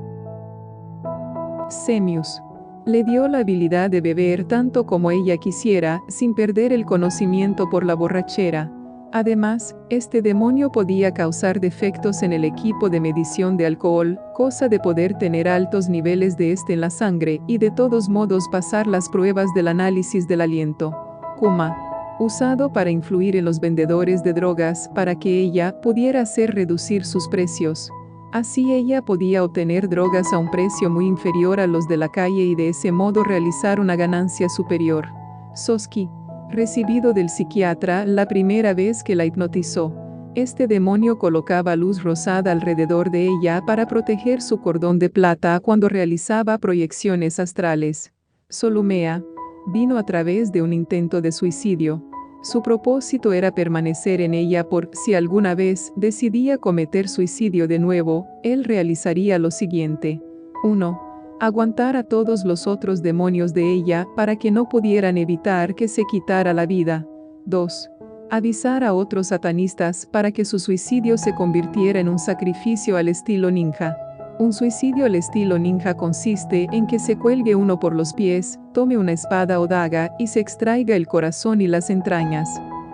Semius le dio la habilidad de beber tanto como ella quisiera, sin perder el conocimiento por la borrachera. Además, este demonio podía causar defectos en el equipo de medición de alcohol, cosa de poder tener altos niveles de este en la sangre y de todos modos pasar las pruebas del análisis del aliento. Kuma, usado para influir en los vendedores de drogas para que ella pudiera hacer reducir sus precios. Así ella podía obtener drogas a un precio muy inferior a los de la calle y de ese modo realizar una ganancia superior. Soski, recibido del psiquiatra la primera vez que la hipnotizó. Este demonio colocaba luz rosada alrededor de ella para proteger su cordón de plata cuando realizaba proyecciones astrales. Solumea vino a través de un intento de suicidio. Su propósito era permanecer en ella por si alguna vez decidía cometer suicidio de nuevo, él realizaría lo siguiente. 1. Aguantar a todos los otros demonios de ella para que no pudieran evitar que se quitara la vida. 2. Avisar a otros satanistas para que su suicidio se convirtiera en un sacrificio al estilo ninja. Un suicidio al estilo ninja consiste en que se cuelgue uno por los pies, tome una espada o daga y se extraiga el corazón y las entrañas.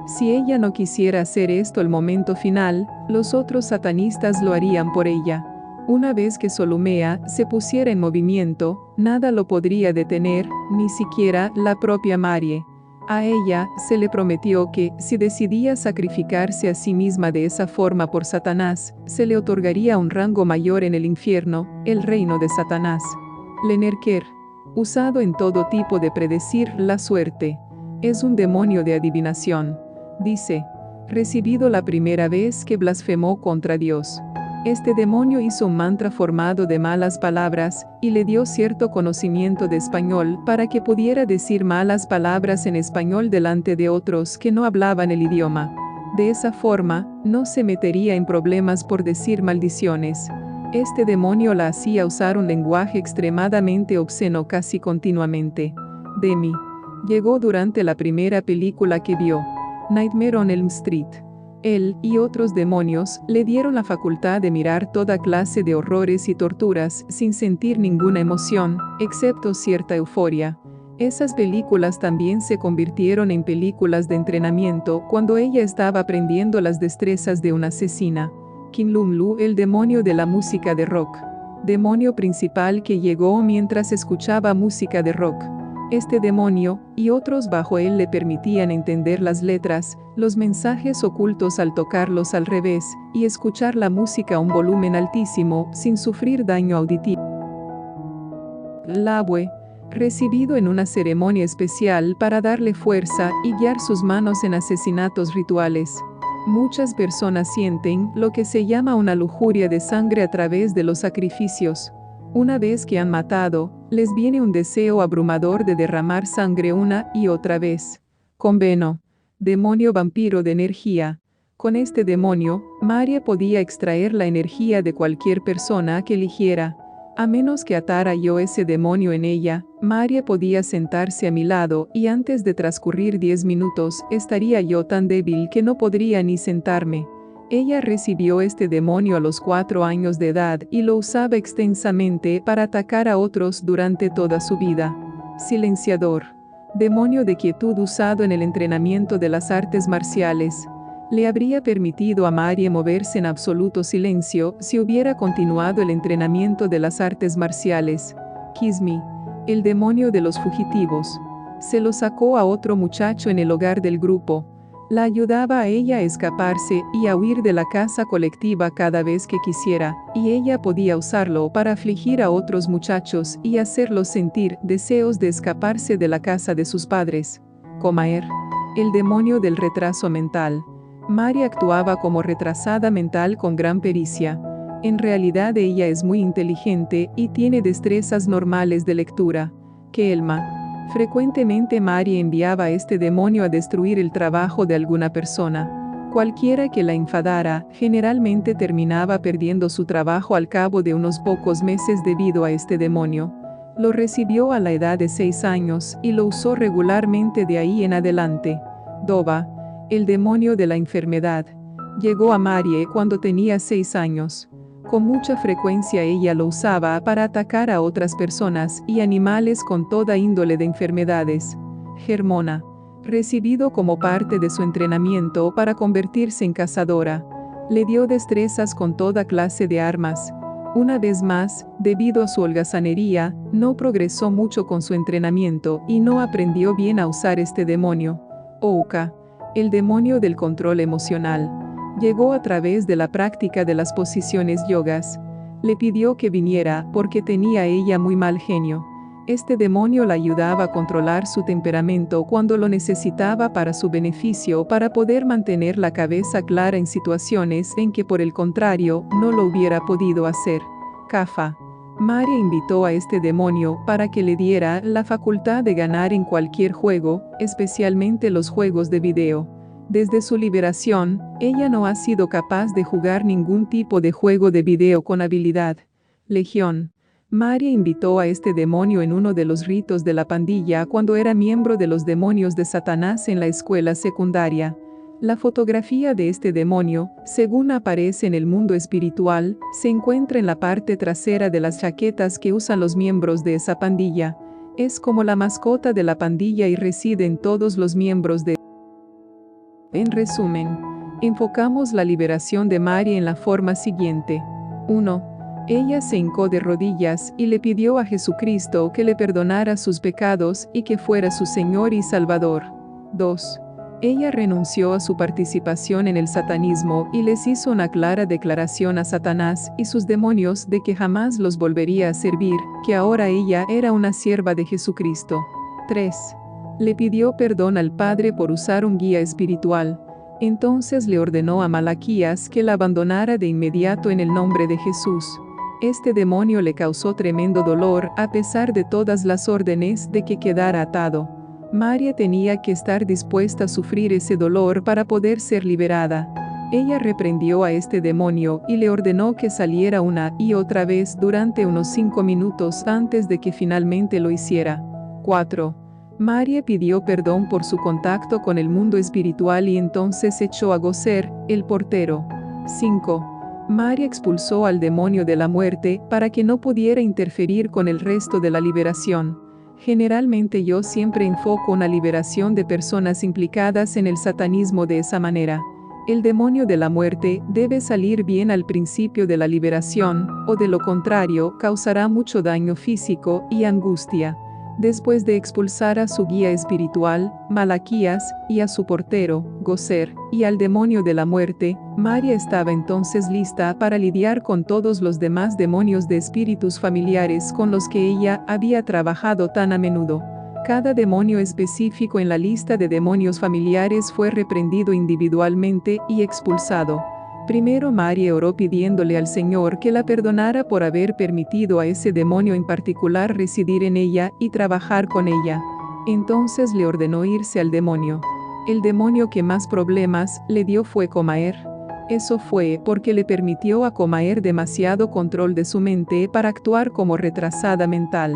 Si ella no quisiera hacer esto al momento final, los otros satanistas lo harían por ella. Una vez que Solumea se pusiera en movimiento, nada lo podría detener, ni siquiera la propia Marie. A ella se le prometió que, si decidía sacrificarse a sí misma de esa forma por Satanás, se le otorgaría un rango mayor en el infierno, el reino de Satanás. Lenerker, usado en todo tipo de predecir la suerte. Es un demonio de adivinación. Dice, recibido la primera vez que blasfemó contra Dios. Este demonio hizo un mantra formado de malas palabras, y le dio cierto conocimiento de español para que pudiera decir malas palabras en español delante de otros que no hablaban el idioma. De esa forma, no se metería en problemas por decir maldiciones. Este demonio la hacía usar un lenguaje extremadamente obsceno casi continuamente. Demi llegó durante la primera película que vio, Nightmare on Elm Street. Él y otros demonios le dieron la facultad de mirar toda clase de horrores y torturas sin sentir ninguna emoción, excepto cierta euforia. Esas películas también se convirtieron en películas de entrenamiento cuando ella estaba aprendiendo las destrezas de una asesina. Kinlumlu, el demonio de la música de rock. Demonio principal que llegó mientras escuchaba música de rock. Este demonio, y otros bajo él le permitían entender las letras, los mensajes ocultos al tocarlos al revés, y escuchar la música a un volumen altísimo, sin sufrir daño auditivo. Labue, recibido en una ceremonia especial para darle fuerza y guiar sus manos en asesinatos rituales. Muchas personas sienten lo que se llama una lujuria de sangre a través de los sacrificios. Una vez que han matado, les viene un deseo abrumador de derramar sangre una y otra vez. Conveno, demonio vampiro de energía. Con este demonio, Marie podía extraer la energía de cualquier persona que eligiera. A menos que atara yo ese demonio en ella, Marie podía sentarse a mi lado y antes de transcurrir 10 minutos, estaría yo tan débil que no podría ni sentarme. Ella recibió este demonio a los 4 años de edad y lo usaba extensamente para atacar a otros durante toda su vida. Silenciador. Demonio de quietud usado en el entrenamiento de las artes marciales. Le habría permitido a Marie moverse en absoluto silencio si hubiera continuado el entrenamiento de las artes marciales. Kismi. El demonio de los fugitivos. Se lo sacó a otro muchacho en el hogar del grupo. La ayudaba a ella a escaparse y a huir de la casa colectiva cada vez que quisiera, y ella podía usarlo para afligir a otros muchachos y hacerlos sentir deseos de escaparse de la casa de sus padres. Comaer. El demonio del retraso mental. Marie actuaba como retrasada mental con gran pericia. En realidad ella es muy inteligente y tiene destrezas normales de lectura. Kelma. Frecuentemente Marie enviaba a este demonio a destruir el trabajo de alguna persona. Cualquiera que la enfadara, generalmente terminaba perdiendo su trabajo al cabo de unos pocos meses debido a este demonio. Lo recibió a la edad de 6 años y lo usó regularmente de ahí en adelante. Doba, el demonio de la enfermedad, llegó a Marie cuando tenía 6 años. Con mucha frecuencia ella lo usaba para atacar a otras personas y animales con toda índole de enfermedades. Germona, recibido como parte de su entrenamiento para convertirse en cazadora, le dio destrezas con toda clase de armas. Una vez más, debido a su holgazanería, no progresó mucho con su entrenamiento y no aprendió bien a usar este demonio. Ouka, el demonio del control emocional, llegó a través de la práctica de las posiciones yogas. Le pidió que viniera porque tenía ella muy mal genio. Este demonio la ayudaba a controlar su temperamento cuando lo necesitaba para su beneficio, para poder mantener la cabeza clara en situaciones en que por el contrario no lo hubiera podido hacer. Kafa. Marie invitó a este demonio para que le diera la facultad de ganar en cualquier juego, especialmente los juegos de video. Desde su liberación, ella no ha sido capaz de jugar ningún tipo de juego de video con habilidad. Legión. Marie invitó a este demonio en uno de los ritos de la pandilla cuando era miembro de los demonios de Satanás en la escuela secundaria. La fotografía de este demonio, según aparece en el mundo espiritual, se encuentra en la parte trasera de las chaquetas que usan los miembros de esa pandilla. Es como la mascota de la pandilla y reside en todos los miembros de. En resumen, enfocamos la liberación de Marie en la forma siguiente. 1. Ella se hincó de rodillas y le pidió a Jesucristo que le perdonara sus pecados y que fuera su Señor y Salvador. 2. Ella renunció a su participación en el satanismo y les hizo una clara declaración a Satanás y sus demonios de que jamás los volvería a servir, que ahora ella era una sierva de Jesucristo. 3. Le pidió perdón al Padre por usar un guía espiritual. Entonces le ordenó a Malaquías que la abandonara de inmediato en el nombre de Jesús. Este demonio le causó tremendo dolor a pesar de todas las órdenes de que quedara atado. Marie tenía que estar dispuesta a sufrir ese dolor para poder ser liberada. Ella reprendió a este demonio y le ordenó que saliera una y otra vez durante unos 5 minutos antes de que finalmente lo hiciera. 4. Marie pidió perdón por su contacto con el mundo espiritual y entonces echó a Gozer, el portero. 5. Marie expulsó al demonio de la muerte para que no pudiera interferir con el resto de la liberación. Generalmente yo siempre enfoco una liberación de personas implicadas en el satanismo de esa manera. El demonio de la muerte debe salir bien al principio de la liberación, o de lo contrario causará mucho daño físico y angustia. Después de expulsar a su guía espiritual, Malaquías, y a su portero, Gozer, y al demonio de la muerte, Marie estaba entonces lista para lidiar con todos los demás demonios de espíritus familiares con los que ella había trabajado tan a menudo. Cada demonio específico en la lista de demonios familiares fue reprendido individualmente y expulsado. Primero Marie oró pidiéndole al Señor que la perdonara por haber permitido a ese demonio en particular residir en ella y trabajar con ella. Entonces le ordenó irse al demonio. El demonio que más problemas le dio fue Comaer. Eso fue porque le permitió a Comaer demasiado control de su mente para actuar como retrasada mental.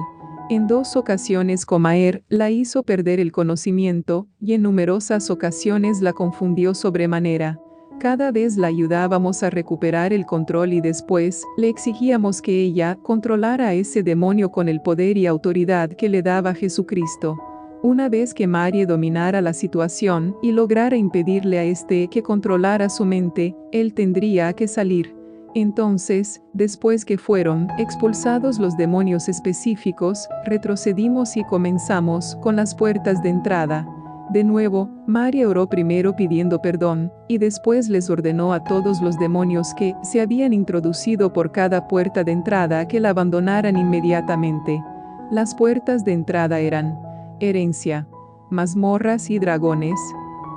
En 2 ocasiones Comaer la hizo perder el conocimiento y en numerosas ocasiones la confundió sobremanera. Cada vez la ayudábamos a recuperar el control y después le exigíamos que ella controlara a ese demonio con el poder y autoridad que le daba Jesucristo. Una vez que Marie dominara la situación y lograra impedirle a este que controlara su mente, él tendría que salir. Entonces, después que fueron expulsados los demonios específicos, retrocedimos y comenzamos con las puertas de entrada. De nuevo, Marie oró primero pidiendo perdón, y después les ordenó a todos los demonios que se habían introducido por cada puerta de entrada que la abandonaran inmediatamente. Las puertas de entrada eran herencia, mazmorras y dragones,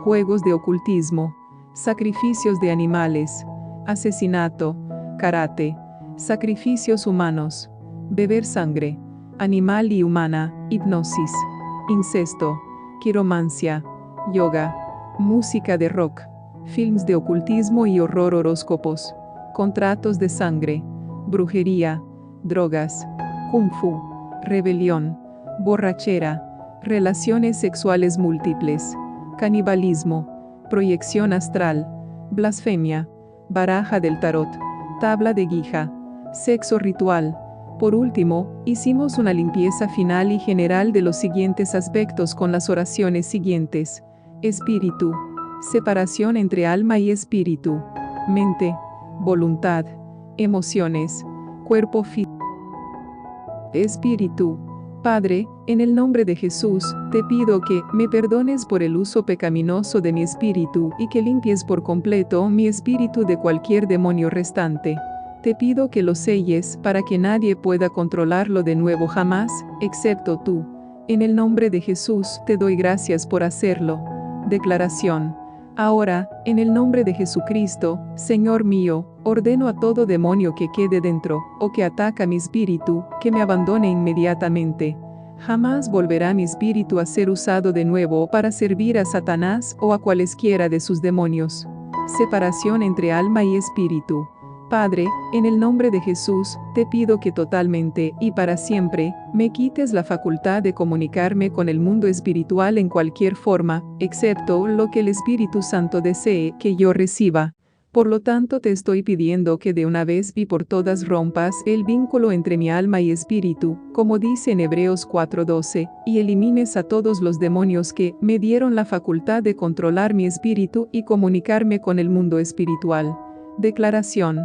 juegos de ocultismo, sacrificios de animales, asesinato, karate, sacrificios humanos, beber sangre, animal y humana, hipnosis, incesto, quiromancia, yoga, música de rock, films de ocultismo y horror, horóscopos, contratos de sangre, brujería, drogas, kung fu, rebelión, borrachera, relaciones sexuales múltiples, canibalismo, proyección astral, blasfemia, baraja del tarot, tabla de guija, sexo ritual. Por último, hicimos una limpieza final y general de los siguientes aspectos con las oraciones siguientes: espíritu, separación entre alma y espíritu, mente, voluntad, emociones, cuerpo físico. Espíritu. Padre, en el nombre de Jesús, te pido que me perdones por el uso pecaminoso de mi espíritu y que limpies por completo mi espíritu de cualquier demonio restante. Te pido que lo selles para que nadie pueda controlarlo de nuevo jamás, excepto tú. En el nombre de Jesús te doy gracias por hacerlo. Declaración. Ahora, en el nombre de Jesucristo, Señor mío, ordeno a todo demonio que quede dentro, o que ataca mi espíritu, que me abandone inmediatamente. Jamás volverá mi espíritu a ser usado de nuevo para servir a Satanás o a cualesquiera de sus demonios. Separación entre alma y espíritu. Padre, en el nombre de Jesús, te pido que totalmente y para siempre, me quites la facultad de comunicarme con el mundo espiritual en cualquier forma, excepto lo que el Espíritu Santo desee que yo reciba. Por lo tanto, te estoy pidiendo que de una vez y por todas rompas el vínculo entre mi alma y espíritu, como dice en Hebreos 4:12, y elimines a todos los demonios que me dieron la facultad de controlar mi espíritu y comunicarme con el mundo espiritual. Declaración.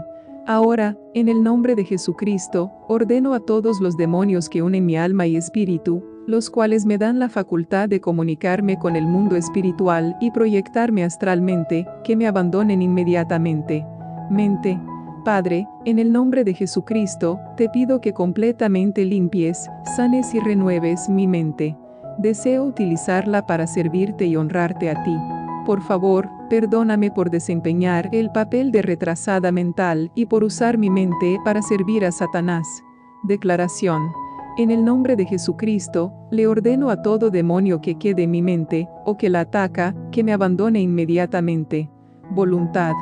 Ahora, en el nombre de Jesucristo, ordeno a todos los demonios que unen mi alma y espíritu, los cuales me dan la facultad de comunicarme con el mundo espiritual y proyectarme astralmente, que me abandonen inmediatamente. Mente. Padre, en el nombre de Jesucristo, te pido que completamente limpies, sanes y renueves mi mente. Deseo utilizarla para servirte y honrarte a ti. Por favor, perdóname por desempeñar el papel de retrasada mental y por usar mi mente para servir a Satanás. Declaración. En el nombre de Jesucristo, le ordeno a todo demonio que quede en mi mente, o que la ataca, que me abandone inmediatamente. Voluntad.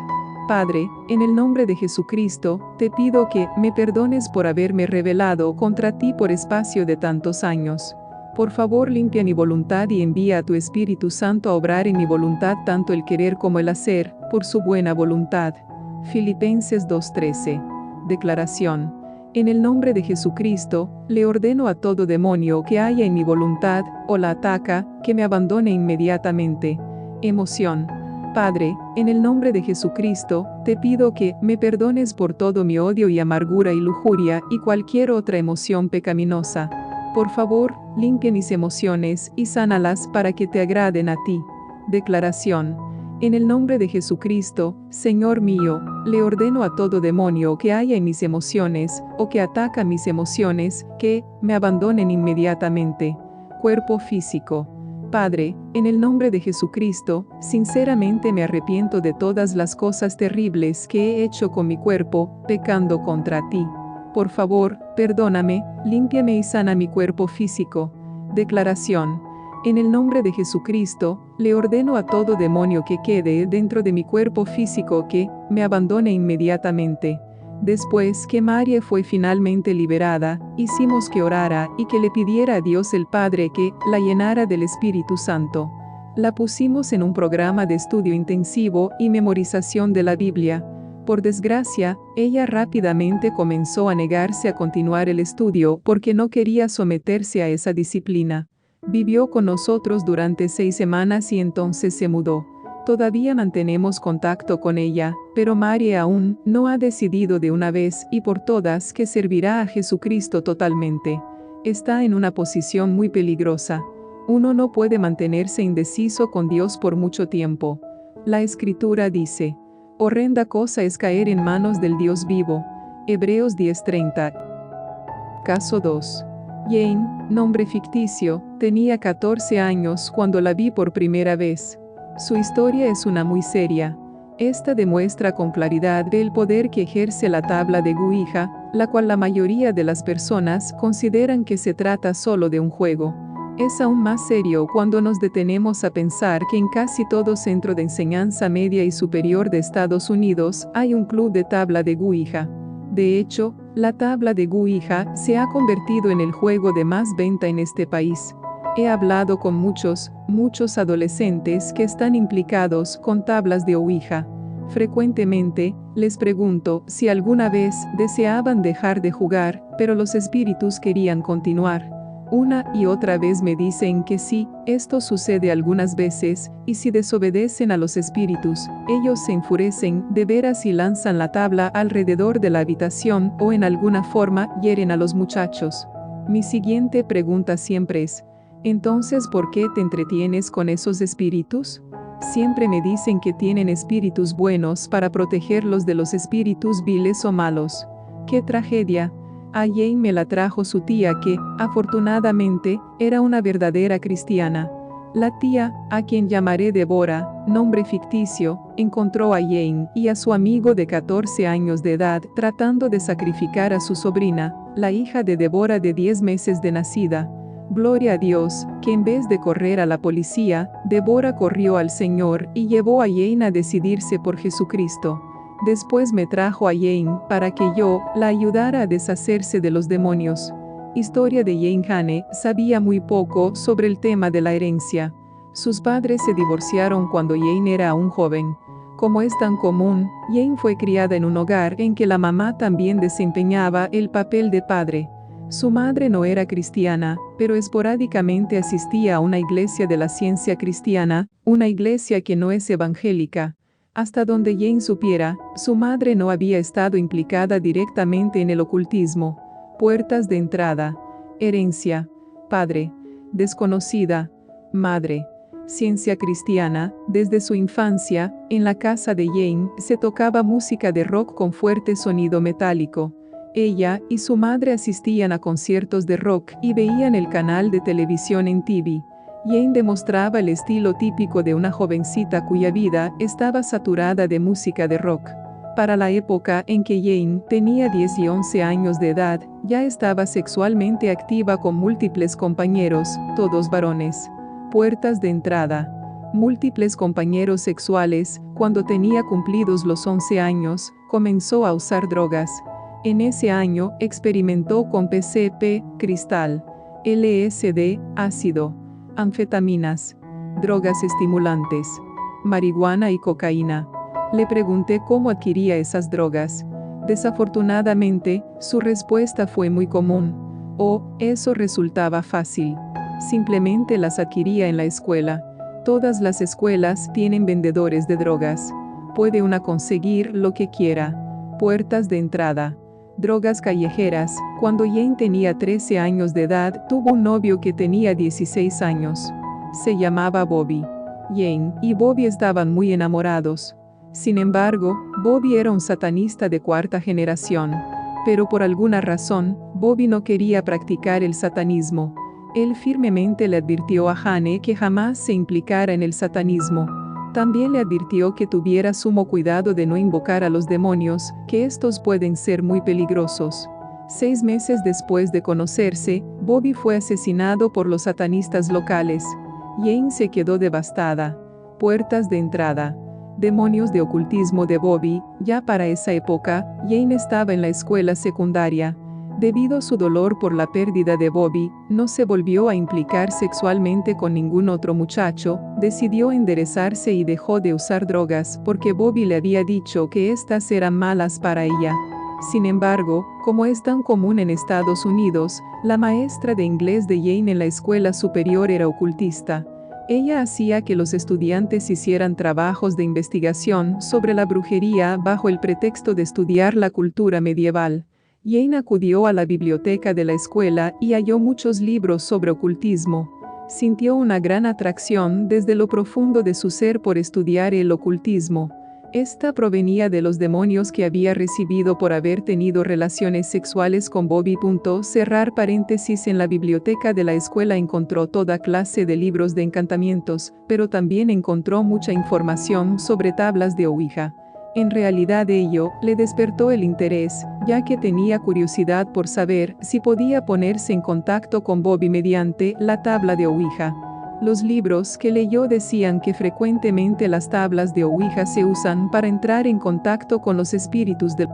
Padre, en el nombre de Jesucristo, te pido que me perdones por haberme rebelado contra ti por espacio de tantos años. Por favor, limpia mi voluntad y envía a tu Espíritu Santo a obrar en mi voluntad tanto el querer como el hacer, por su buena voluntad. Filipenses 2:13. Declaración. En el nombre de Jesucristo, le ordeno a todo demonio que haya en mi voluntad, o la ataca, que me abandone inmediatamente. Emoción. Padre, en el nombre de Jesucristo, te pido que me perdones por todo mi odio y amargura y lujuria y cualquier otra emoción pecaminosa. Por favor, limpia mis emociones y sánalas para que te agraden a ti. Declaración. En el nombre de Jesucristo, Señor mío, le ordeno a todo demonio que haya en mis emociones, o que ataca mis emociones, que me abandonen inmediatamente. Cuerpo físico. Padre, en el nombre de Jesucristo, sinceramente me arrepiento de todas las cosas terribles que he hecho con mi cuerpo, pecando contra ti. Por favor, perdóname, límpiame y sana mi cuerpo físico. Declaración. En el nombre de Jesucristo, le ordeno a todo demonio que quede dentro de mi cuerpo físico que me abandone inmediatamente. Después que María fue finalmente liberada, hicimos que orara y que le pidiera a Dios el Padre que la llenara del Espíritu Santo. La pusimos en un programa de estudio intensivo y memorización de la Biblia. Por desgracia, ella rápidamente comenzó a negarse a continuar el estudio porque no quería someterse a esa disciplina. Vivió con nosotros durante 6 semanas y entonces se mudó. Todavía mantenemos contacto con ella, pero María aún no ha decidido de una vez y por todas que servirá a Jesucristo totalmente. Está en una posición muy peligrosa. Uno no puede mantenerse indeciso con Dios por mucho tiempo. La Escritura dice: horrenda cosa es caer en manos del Dios vivo. Hebreos 10:30. Caso 2. Jane, nombre ficticio, tenía 14 años cuando la vi por primera vez. Su historia es una muy seria. Esta demuestra con claridad el poder que ejerce la tabla de Ouija, la cual la mayoría de las personas consideran que se trata solo de un juego. Es aún más serio cuando nos detenemos a pensar que en casi todo centro de enseñanza media y superior de Estados Unidos hay un club de tabla de Ouija. De hecho, la tabla de Ouija se ha convertido en el juego de más venta en este país. He hablado con muchos adolescentes que están implicados con tablas de Ouija. Frecuentemente, les pregunto si alguna vez deseaban dejar de jugar, pero los espíritus querían continuar. Una y otra vez me dicen que sí, esto sucede algunas veces, y si desobedecen a los espíritus, ellos se enfurecen de veras y lanzan la tabla alrededor de la habitación o en alguna forma hieren a los muchachos. Mi siguiente pregunta siempre es, ¿entonces por qué te entretienes con esos espíritus? Siempre me dicen que tienen espíritus buenos para protegerlos de los espíritus viles o malos. ¡Qué tragedia! A Jane me la trajo su tía que, afortunadamente, era una verdadera cristiana. La tía, a quien llamaré Deborah, nombre ficticio, encontró a Jane y a su amigo de 14 años de edad tratando de sacrificar a su sobrina, la hija de Deborah de 10 meses de nacida. Gloria a Dios, que en vez de correr a la policía, Deborah corrió al Señor y llevó a Jane a decidirse por Jesucristo. Después me trajo a Jane para que yo la ayudara a deshacerse de los demonios. Historia de Jane Hane sabía muy poco sobre el tema de la herencia. Sus padres se divorciaron cuando Jane era aún joven. Como es tan común, Jane fue criada en un hogar en que la mamá también desempeñaba el papel de padre. Su madre no era cristiana, pero esporádicamente asistía a una iglesia de la ciencia cristiana, una iglesia que no es evangélica. Hasta donde Jane supiera, su madre no había estado implicada directamente en el ocultismo. Puertas de entrada. Herencia. Padre. Desconocida. Madre. Ciencia cristiana. Desde su infancia, en la casa de Jane, se tocaba música de rock con fuerte sonido metálico. Ella y su madre asistían a conciertos de rock y veían el canal de televisión en TV. Jane demostraba el estilo típico de una jovencita cuya vida estaba saturada de música de rock. Para la época en que Jane tenía 10 y 11 años de edad, ya estaba sexualmente activa con múltiples compañeros, todos varones. Puertas de entrada. Múltiples compañeros sexuales. Cuando tenía cumplidos los 11 años, comenzó a usar drogas. En ese año experimentó con PCP, cristal, LSD, ácido, anfetaminas, drogas estimulantes, marihuana y cocaína. Le pregunté cómo adquiría esas drogas. Desafortunadamente, su respuesta fue muy común. Eso resultaba fácil. Simplemente las adquiría en la escuela. Todas las escuelas tienen vendedores de drogas. Puede una conseguir lo que quiera. Puertas de entrada. Drogas callejeras. Cuando Jane tenía 13 años de edad, tuvo un novio que tenía 16 años. Se llamaba Bobby. Jane y Bobby estaban muy enamorados. Sin embargo, Bobby era un satanista de cuarta generación. Pero por alguna razón, Bobby no quería practicar el satanismo. Él firmemente le advirtió a Hane que jamás se implicara en el satanismo. También le advirtió que tuviera sumo cuidado de no invocar a los demonios, que estos pueden ser muy peligrosos. 6 meses después de conocerse, Bobby fue asesinado por los satanistas locales. Jane se quedó devastada. Puertas de entrada. Demonios de ocultismo de Bobby. Ya para esa época, Jane estaba en la escuela secundaria. Debido a su dolor por la pérdida de Bobby, no se volvió a implicar sexualmente con ningún otro muchacho, decidió enderezarse y dejó de usar drogas porque Bobby le había dicho que éstas eran malas para ella. Sin embargo, como es tan común en Estados Unidos, la maestra de inglés de Jane en la escuela superior era ocultista. Ella hacía que los estudiantes hicieran trabajos de investigación sobre la brujería bajo el pretexto de estudiar la cultura medieval. Jane acudió a la biblioteca de la escuela y halló muchos libros sobre ocultismo. Sintió una gran atracción desde lo profundo de su ser por estudiar el ocultismo. Esta provenía de los demonios que había recibido por haber tenido relaciones sexuales con Bobby. Cerrar paréntesis. En la biblioteca de la escuela encontró toda clase de libros de encantamientos, pero también encontró mucha información sobre tablas de Ouija. En realidad ello le despertó el interés, ya que tenía curiosidad por saber si podía ponerse en contacto con Bobby mediante la tabla de Ouija. Los libros que leyó decían que frecuentemente las tablas de Ouija se usan para entrar en contacto con los espíritus de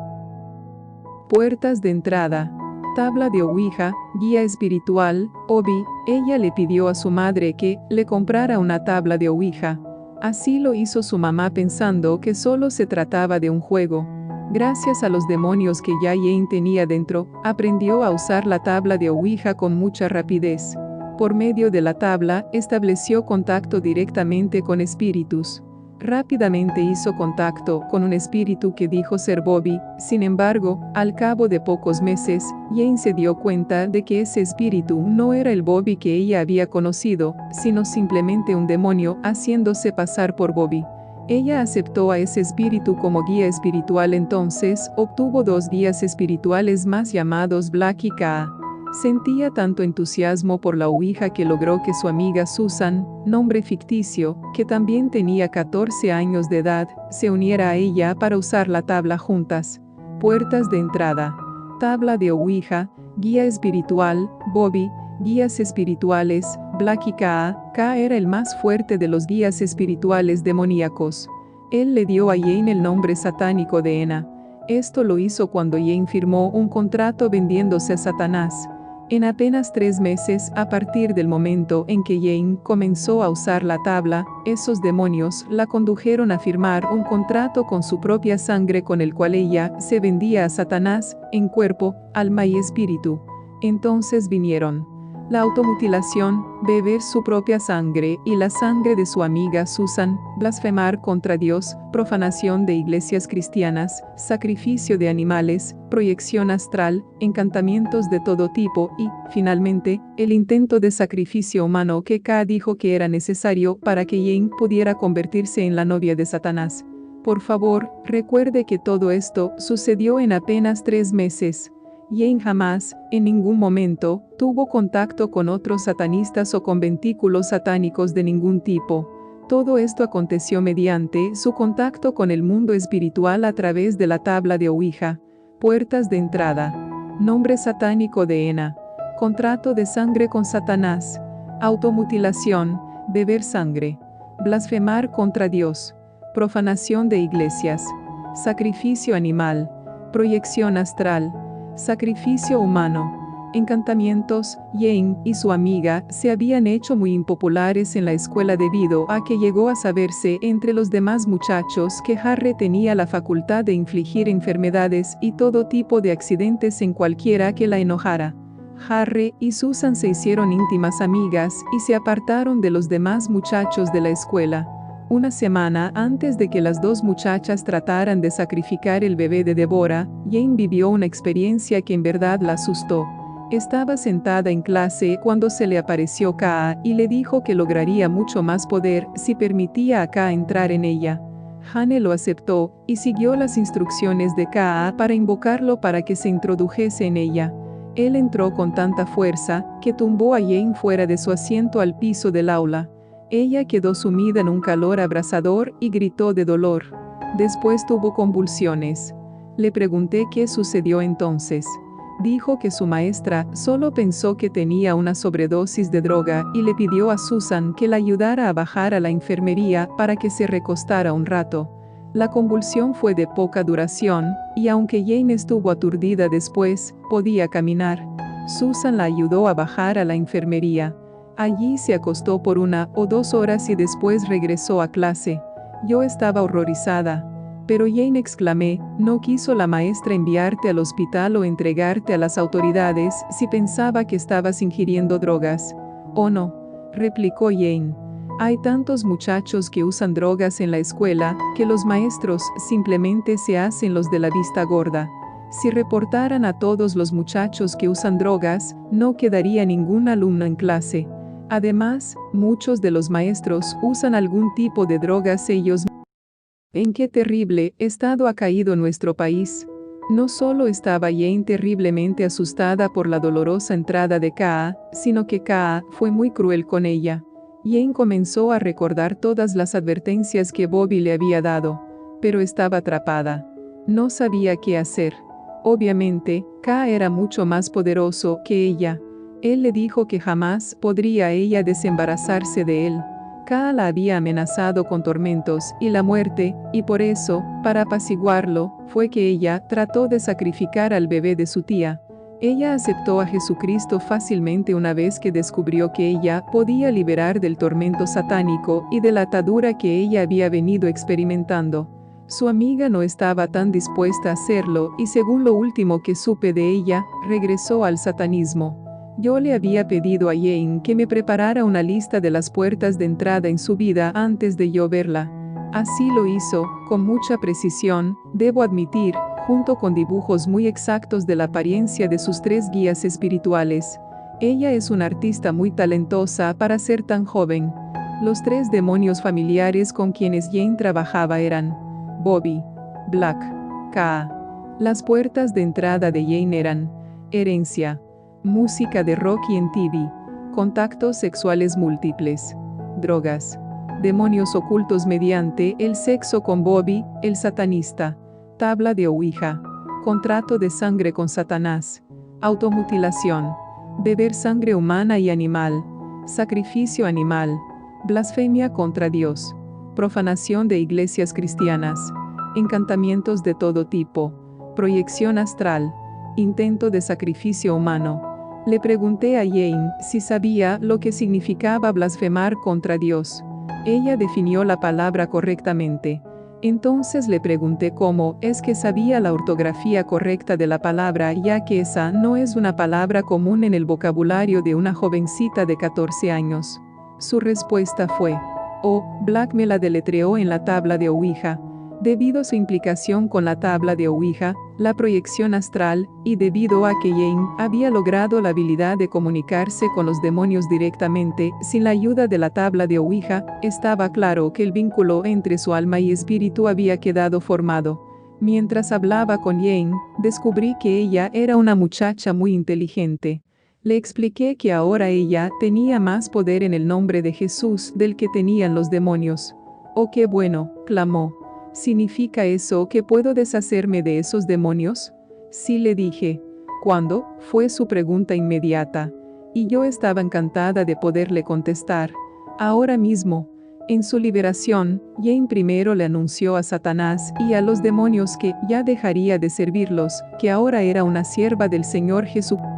puertas de entrada. Tabla de Ouija, guía espiritual, Obi. Ella le pidió a su madre que le comprara una tabla de Ouija. Así lo hizo su mamá pensando que solo se trataba de un juego. Gracias a los demonios que ya Jane tenía dentro, aprendió a usar la tabla de Ouija con mucha rapidez. Por medio de la tabla, estableció contacto directamente con espíritus. Rápidamente hizo contacto con un espíritu que dijo ser Bobby. Sin embargo, al cabo de pocos meses, Jane se dio cuenta de que ese espíritu no era el Bobby que ella había conocido, sino simplemente un demonio haciéndose pasar por Bobby. Ella aceptó a ese espíritu como guía espiritual, entonces obtuvo 2 guías espirituales más llamados Black y Kaa. Sentía tanto entusiasmo por la Ouija que logró que su amiga Susan, nombre ficticio, que también tenía 14 años de edad, se uniera a ella para usar la tabla juntas. Puertas de entrada. Tabla de Ouija, guía espiritual, Bobby, guías espirituales, Black y Kaa. Kaa era el más fuerte de los guías espirituales demoníacos. Él le dio a Jane el nombre satánico de Ena. Esto lo hizo cuando Jane firmó un contrato vendiéndose a Satanás. En apenas 3 meses, a partir del momento en que Jane comenzó a usar la tabla, esos demonios la condujeron a firmar un contrato con su propia sangre con el cual ella se vendía a Satanás, en cuerpo, alma y espíritu. Entonces vinieron la automutilación, beber su propia sangre y la sangre de su amiga Susan, blasfemar contra Dios, profanación de iglesias cristianas, sacrificio de animales, proyección astral, encantamientos de todo tipo y, finalmente, el intento de sacrificio humano que Kaa dijo que era necesario para que Jane pudiera convertirse en la novia de Satanás. Por favor, recuerde que todo esto sucedió en apenas 3 meses. Jane jamás, en ningún momento, tuvo contacto con otros satanistas o conventículos satánicos de ningún tipo. Todo esto aconteció mediante su contacto con el mundo espiritual a través de la tabla de Ouija. Puertas de entrada. Nombre satánico de Ena. Contrato de sangre con Satanás. Automutilación, beber sangre. Blasfemar contra Dios. Profanación de iglesias. Sacrificio animal. Proyección astral. Sacrificio humano. Encantamientos. Jane y su amiga se habían hecho muy impopulares en la escuela debido a que llegó a saberse entre los demás muchachos que Harry tenía la facultad de infligir enfermedades y todo tipo de accidentes en cualquiera que la enojara. Harry y Susan se hicieron íntimas amigas y se apartaron de los demás muchachos de la escuela. Una semana antes de que las 2 muchachas trataran de sacrificar el bebé de Deborah, Jane vivió una experiencia que en verdad la asustó. Estaba sentada en clase cuando se le apareció Kaa y le dijo que lograría mucho más poder si permitía a Kaa entrar en ella. Jane lo aceptó y siguió las instrucciones de Kaa para invocarlo para que se introdujese en ella. Él entró con tanta fuerza que tumbó a Jane fuera de su asiento al piso del aula. Ella quedó sumida en un calor abrasador y gritó de dolor. Después tuvo convulsiones. Le pregunté qué sucedió entonces. Dijo que su maestra solo pensó que tenía una sobredosis de droga y le pidió a Susan que la ayudara a bajar a la enfermería para que se recostara un rato. La convulsión fue de poca duración, y aunque Jane estuvo aturdida después, podía caminar. Susan la ayudó a bajar a la enfermería. Allí se acostó por 1 o 2 horas y después regresó a clase. Yo estaba horrorizada. Pero Jane, exclamé, ¿no quiso la maestra enviarte al hospital o entregarte a las autoridades si pensaba que estabas ingiriendo drogas? Oh no, replicó Jane. Hay tantos muchachos que usan drogas en la escuela, que los maestros simplemente se hacen los de la vista gorda. Si reportaran a todos los muchachos que usan drogas, no quedaría ningún alumno en clase. Además, muchos de los maestros usan algún tipo de drogas ellos mismos. ¿En qué terrible estado ha caído nuestro país? No solo estaba Jane terriblemente asustada por la dolorosa entrada de Kaa, sino que Kaa fue muy cruel con ella. Jane comenzó a recordar todas las advertencias que Bobby le había dado. pero estaba atrapada. No sabía qué hacer. Obviamente, Ka era mucho más poderoso que ella. Él le dijo que jamás podría ella desembarazarse de él. Ka la había amenazado con tormentos y la muerte, y por eso, para apaciguarlo, fue que ella trató de sacrificar al bebé de su tía. Ella aceptó a Jesucristo fácilmente una vez que descubrió que ella podía liberar del tormento satánico y de la atadura que ella había venido experimentando. Su amiga no estaba tan dispuesta a hacerlo y según lo último que supe de ella, regresó al satanismo. Yo le había pedido a Jane que me preparara una lista de las puertas de entrada en su vida antes de yo verla. Así lo hizo, con mucha precisión, debo admitir, junto con dibujos muy exactos de la apariencia de sus 3 guías espirituales. Ella es una artista muy talentosa para ser tan joven. Los 3 demonios familiares con quienes Jane trabajaba eran Bobby, Black, Ka. Las puertas de entrada de Jane eran herencia, música de rock y MTV, contactos sexuales múltiples, drogas, demonios ocultos mediante el sexo con Bobby, el satanista, tabla de Ouija, contrato de sangre con Satanás, automutilación, beber sangre humana y animal, sacrificio animal, blasfemia contra Dios, profanación de iglesias cristianas, encantamientos de todo tipo, proyección astral, intento de sacrificio humano. Le pregunté a Jane si sabía lo que significaba blasfemar contra Dios. Ella definió la palabra correctamente. Entonces le pregunté cómo es que sabía la ortografía correcta de la palabra, ya que esa no es una palabra común en el vocabulario de una jovencita de 14 años. Su respuesta fue, Black me la deletreó en la tabla de Ouija. Debido a su implicación con la tabla de Ouija, la proyección astral, y debido a que Jane había logrado la habilidad de comunicarse con los demonios directamente, sin la ayuda de la tabla de Ouija, estaba claro que el vínculo entre su alma y espíritu había quedado formado. Mientras hablaba con Jane, descubrí que ella era una muchacha muy inteligente. Le expliqué que ahora ella tenía más poder en el nombre de Jesús del que tenían los demonios. «Oh, qué bueno», clamó. ¿Significa eso que puedo deshacerme de esos demonios? Sí, le dije. ¿Cuándo? Fue su pregunta inmediata. Y yo estaba encantada de poderle contestar. Ahora mismo. En su liberación, Jane primero le anunció a Satanás y a los demonios que ya dejaría de servirlos, que ahora era una sierva del Señor Jesucristo.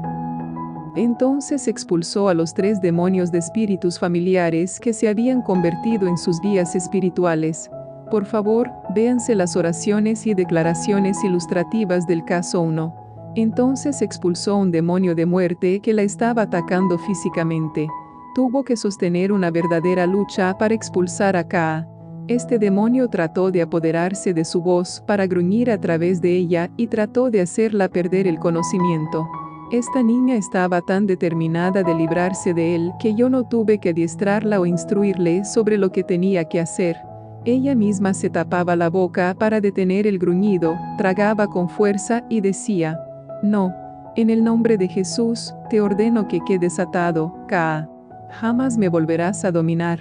Entonces expulsó a los 3 demonios de espíritus familiares que se habían convertido en sus guías espirituales. Por favor, véanse las oraciones y declaraciones ilustrativas del caso 1. Entonces expulsó un demonio de muerte que la estaba atacando físicamente. Tuvo que sostener una verdadera lucha para expulsar a Ka. Este demonio trató de apoderarse de su voz para gruñir a través de ella y trató de hacerla perder el conocimiento. Esta niña estaba tan determinada de librarse de él que yo no tuve que adiestrarla o instruirle sobre lo que tenía que hacer. Ella misma se tapaba la boca para detener el gruñido, tragaba con fuerza y decía, «No, en el nombre de Jesús, te ordeno que quedes atado, Ka. Jamás me volverás a dominar».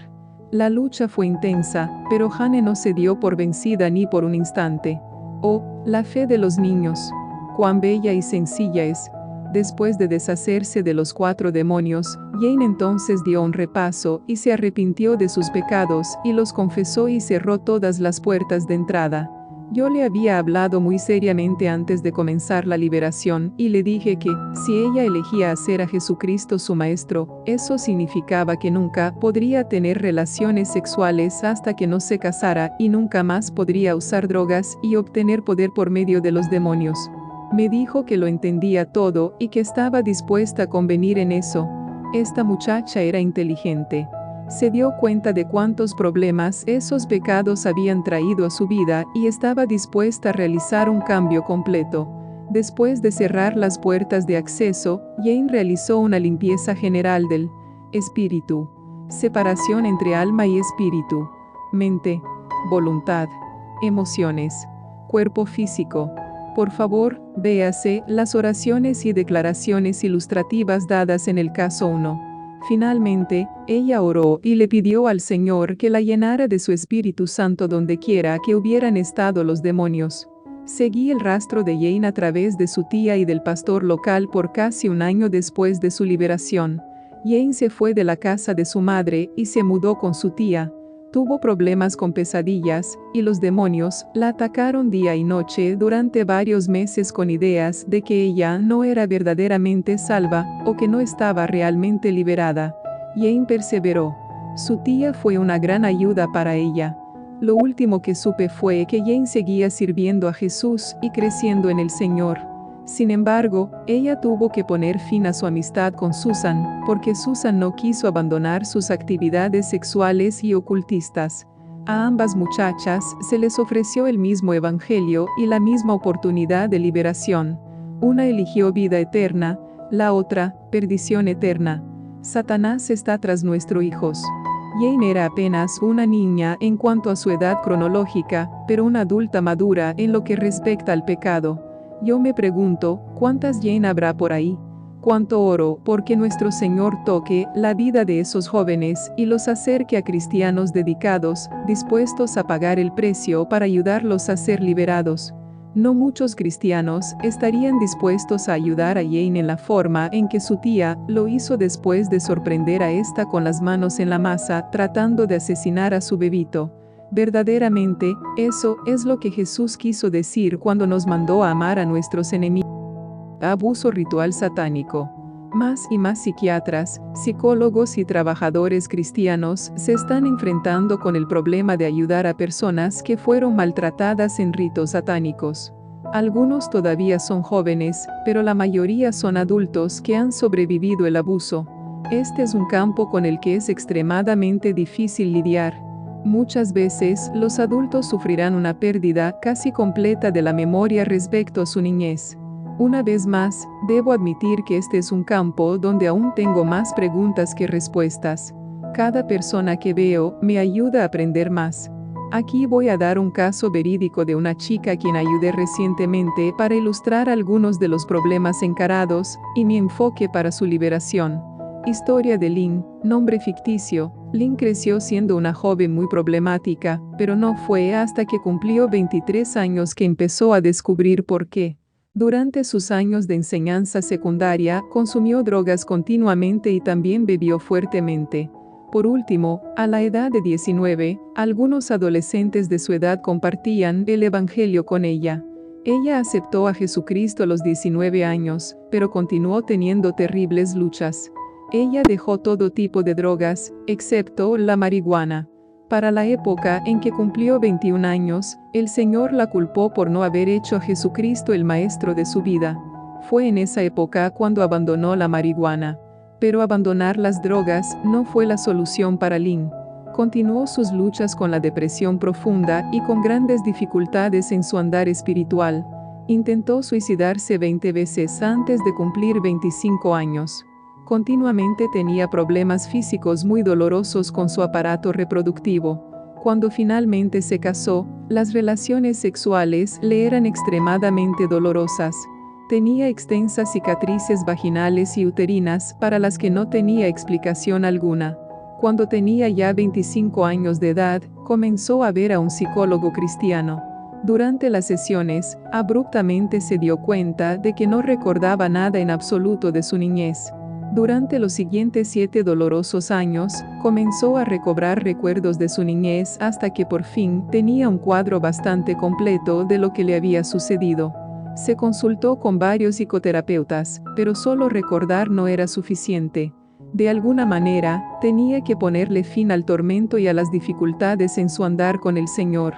La lucha fue intensa, pero Jane no se dio por vencida ni por un instante. Oh, la fe de los niños. Cuán bella y sencilla es. Después de deshacerse de los 4 demonios, Jane entonces dio un repaso y se arrepintió de sus pecados y los confesó y cerró todas las puertas de entrada. Yo le había hablado muy seriamente antes de comenzar la liberación y le dije que, si ella elegía hacer a Jesucristo su maestro, eso significaba que nunca podría tener relaciones sexuales hasta que no se casara y nunca más podría usar drogas y obtener poder por medio de los demonios. Me dijo que lo entendía todo y que estaba dispuesta a convenir en eso. Esta muchacha era inteligente. Se dio cuenta de cuántos problemas esos pecados habían traído a su vida y estaba dispuesta a realizar un cambio completo. Después de cerrar las puertas de acceso, Jane realizó una limpieza general del espíritu. Separación entre alma y espíritu, mente, voluntad, emociones, cuerpo físico. Por favor, véase las oraciones y declaraciones ilustrativas dadas en el caso 1. Finalmente, ella oró y le pidió al Señor que la llenara de su Espíritu Santo donde quiera que hubieran estado los demonios. Seguí el rastro de Jane a través de su tía y del pastor local por casi un año después de su liberación. Jane se fue de la casa de su madre y se mudó con su tía. Tuvo problemas con pesadillas, y los demonios la atacaron día y noche durante varios meses con ideas de que ella no era verdaderamente salva o que no estaba realmente liberada. Jane perseveró. Su tía fue una gran ayuda para ella. Lo último que supe fue que Jane seguía sirviendo a Jesús y creciendo en el Señor. Sin embargo, ella tuvo que poner fin a su amistad con Susan, porque Susan no quiso abandonar sus actividades sexuales y ocultistas. A ambas muchachas se les ofreció el mismo evangelio y la misma oportunidad de liberación. Una eligió vida eterna, la otra, perdición eterna. Satanás está tras nuestros hijos. Jane era apenas una niña en cuanto a su edad cronológica, pero una adulta madura en lo que respecta al pecado. Yo me pregunto, ¿cuántas Jane habrá por ahí? Cuánto oro porque nuestro Señor toque la vida de esos jóvenes y los acerque a cristianos dedicados, dispuestos a pagar el precio para ayudarlos a ser liberados. No muchos cristianos estarían dispuestos a ayudar a Jane en la forma en que su tía lo hizo después de sorprender a esta con las manos en la masa tratando de asesinar a su bebito. Verdaderamente, eso es lo que Jesús quiso decir cuando nos mandó a amar a nuestros enemigos. Abuso ritual satánico. Más y más psiquiatras, psicólogos y trabajadores cristianos se están enfrentando con el problema de ayudar a personas que fueron maltratadas en ritos satánicos. Algunos todavía son jóvenes, pero la mayoría son adultos que han sobrevivido el abuso. Este es un campo con el que es extremadamente difícil lidiar. Muchas veces, los adultos sufrirán una pérdida casi completa de la memoria respecto a su niñez. Una vez más, debo admitir que este es un campo donde aún tengo más preguntas que respuestas. Cada persona que veo me ayuda a aprender más. Aquí voy a dar un caso verídico de una chica a quien ayudé recientemente para ilustrar algunos de los problemas encarados y mi enfoque para su liberación. Historia de Lynn, nombre ficticio. Lynn creció siendo una joven muy problemática, pero no fue hasta que cumplió 23 años que empezó a descubrir por qué. Durante sus años de enseñanza secundaria, consumió drogas continuamente y también bebió fuertemente. Por último, a la edad de 19, algunos adolescentes de su edad compartían el evangelio con ella. Ella aceptó a Jesucristo a los 19 años, pero continuó teniendo terribles luchas. Ella dejó todo tipo de drogas, excepto la marihuana. Para la época en que cumplió 21 años, el Señor la culpó por no haber hecho a Jesucristo el maestro de su vida. Fue en esa época cuando abandonó la marihuana. Pero abandonar las drogas no fue la solución para Lynn. Continuó sus luchas con la depresión profunda y con grandes dificultades en su andar espiritual. Intentó suicidarse 20 veces antes de cumplir 25 años. Continuamente tenía problemas físicos muy dolorosos con su aparato reproductivo. Cuando finalmente se casó, las relaciones sexuales le eran extremadamente dolorosas. Tenía extensas cicatrices vaginales y uterinas para las que no tenía explicación alguna. Cuando tenía ya 25 años de edad, comenzó a ver a un psicólogo cristiano. Durante las sesiones, abruptamente se dio cuenta de que no recordaba nada en absoluto de su niñez. Durante los siguientes 7 dolorosos años, comenzó a recobrar recuerdos de su niñez hasta que por fin tenía un cuadro bastante completo de lo que le había sucedido. Se consultó con varios psicoterapeutas, pero solo recordar no era suficiente. De alguna manera, tenía que ponerle fin al tormento y a las dificultades en su andar con el Señor.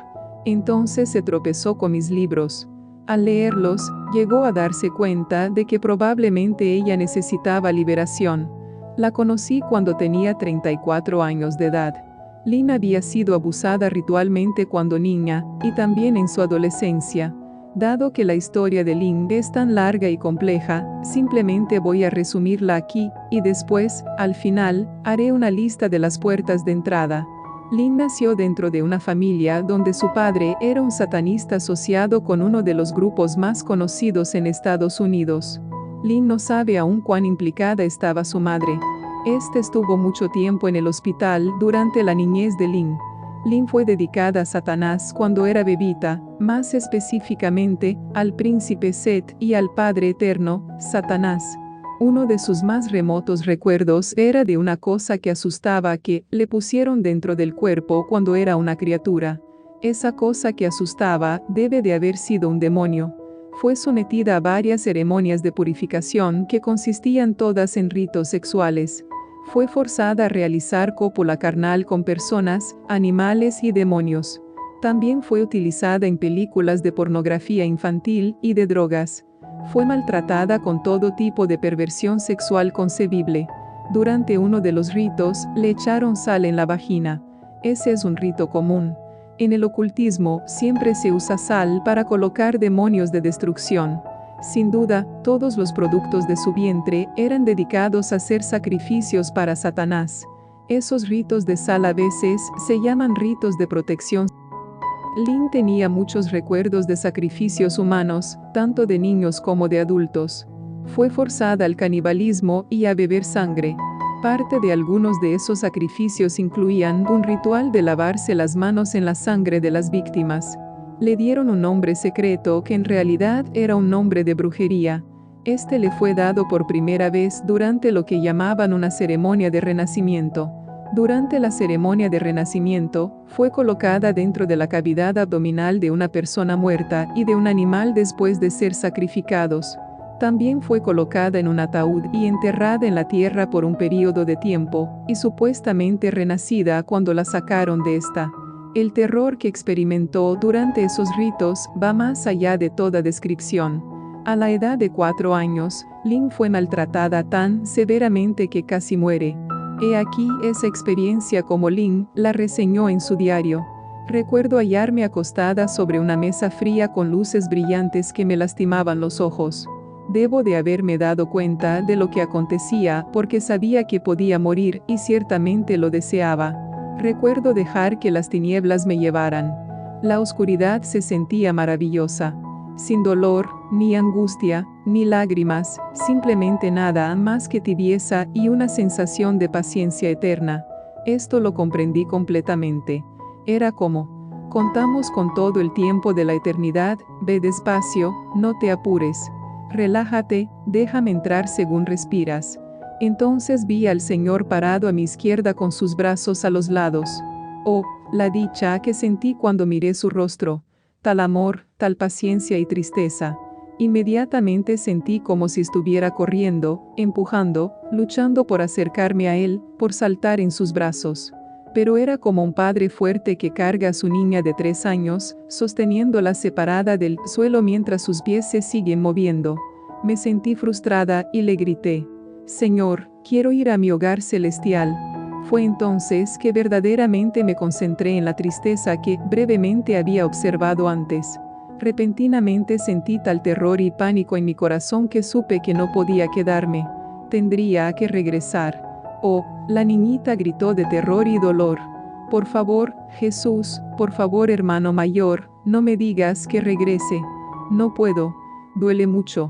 Entonces se tropezó con mis libros. Al leerlos, llegó a darse cuenta de que probablemente ella necesitaba liberación. La conocí cuando tenía 34 años de edad. Lynn había sido abusada ritualmente cuando niña, y también en su adolescencia. Dado que la historia de Lynn es tan larga y compleja, simplemente voy a resumirla aquí, y después, al final, haré una lista de las puertas de entrada. Lynn nació dentro de una familia donde su padre era un satanista asociado con uno de los grupos más conocidos en Estados Unidos. Lynn no sabe aún cuán implicada estaba su madre. Este estuvo mucho tiempo en el hospital durante la niñez de Lin. Lin fue dedicada a Satanás cuando era bebita, más específicamente, al príncipe Set y al Padre Eterno, Satanás. Uno de sus más remotos recuerdos era de una cosa que asustaba que le pusieron dentro del cuerpo cuando era una criatura. Esa cosa que asustaba debe de haber sido un demonio. Fue sometida a varias ceremonias de purificación que consistían todas en ritos sexuales. Fue forzada a realizar cópula carnal con personas, animales y demonios. También fue utilizada en películas de pornografía infantil y de drogas. Fue maltratada con todo tipo de perversión sexual concebible. Durante uno de los ritos, le echaron sal en la vagina. Ese es un rito común. En el ocultismo, siempre se usa sal para colocar demonios de destrucción. Sin duda, todos los productos de su vientre eran dedicados a hacer sacrificios para Satanás. Esos ritos de sal a veces se llaman ritos de protección. Lin tenía muchos recuerdos de sacrificios humanos, tanto de niños como de adultos. Fue forzada al canibalismo y a beber sangre. Parte de algunos de esos sacrificios incluían un ritual de lavarse las manos en la sangre de las víctimas. Le dieron un nombre secreto que en realidad era un nombre de brujería. Este le fue dado por primera vez durante lo que llamaban una ceremonia de renacimiento. Durante la ceremonia de renacimiento, fue colocada dentro de la cavidad abdominal de una persona muerta y de un animal después de ser sacrificados. También fue colocada en un ataúd y enterrada en la tierra por un período de tiempo, y supuestamente renacida cuando la sacaron de esta. El terror que experimentó durante esos ritos va más allá de toda descripción. A la edad de 4 años, Lin fue maltratada tan severamente que casi muere. He aquí esa experiencia como Lin la reseñó en su diario. Recuerdo hallarme acostada sobre una mesa fría con luces brillantes que me lastimaban los ojos. Debo de haberme dado cuenta de lo que acontecía porque sabía que podía morir y ciertamente lo deseaba. Recuerdo dejar que las tinieblas me llevaran. La oscuridad se sentía maravillosa. Sin dolor, ni angustia, ni lágrimas, simplemente nada más que tibieza y una sensación de paciencia eterna. Esto lo comprendí completamente. Era como, contamos con todo el tiempo de la eternidad, ve despacio, no te apures. Relájate, déjame entrar según respiras. Entonces vi al Señor parado a mi izquierda con sus brazos a los lados. Oh, la dicha que sentí cuando miré su rostro. Tal amor, tal paciencia y tristeza. Inmediatamente sentí como si estuviera corriendo, empujando, luchando por acercarme a él, por saltar en sus brazos. Pero era como un padre fuerte que carga a su niña de 3 años, sosteniéndola separada del suelo mientras sus pies se siguen moviendo. Me sentí frustrada y le grité: Señor, quiero ir a mi hogar celestial. Fue entonces que verdaderamente me concentré en la tristeza que brevemente había observado antes. Repentinamente sentí tal terror y pánico en mi corazón que supe que no podía quedarme. Tendría que regresar. Oh, la niñita gritó de terror y dolor. Por favor, Jesús, por favor, hermano mayor, no me digas que regrese. No puedo. Duele mucho.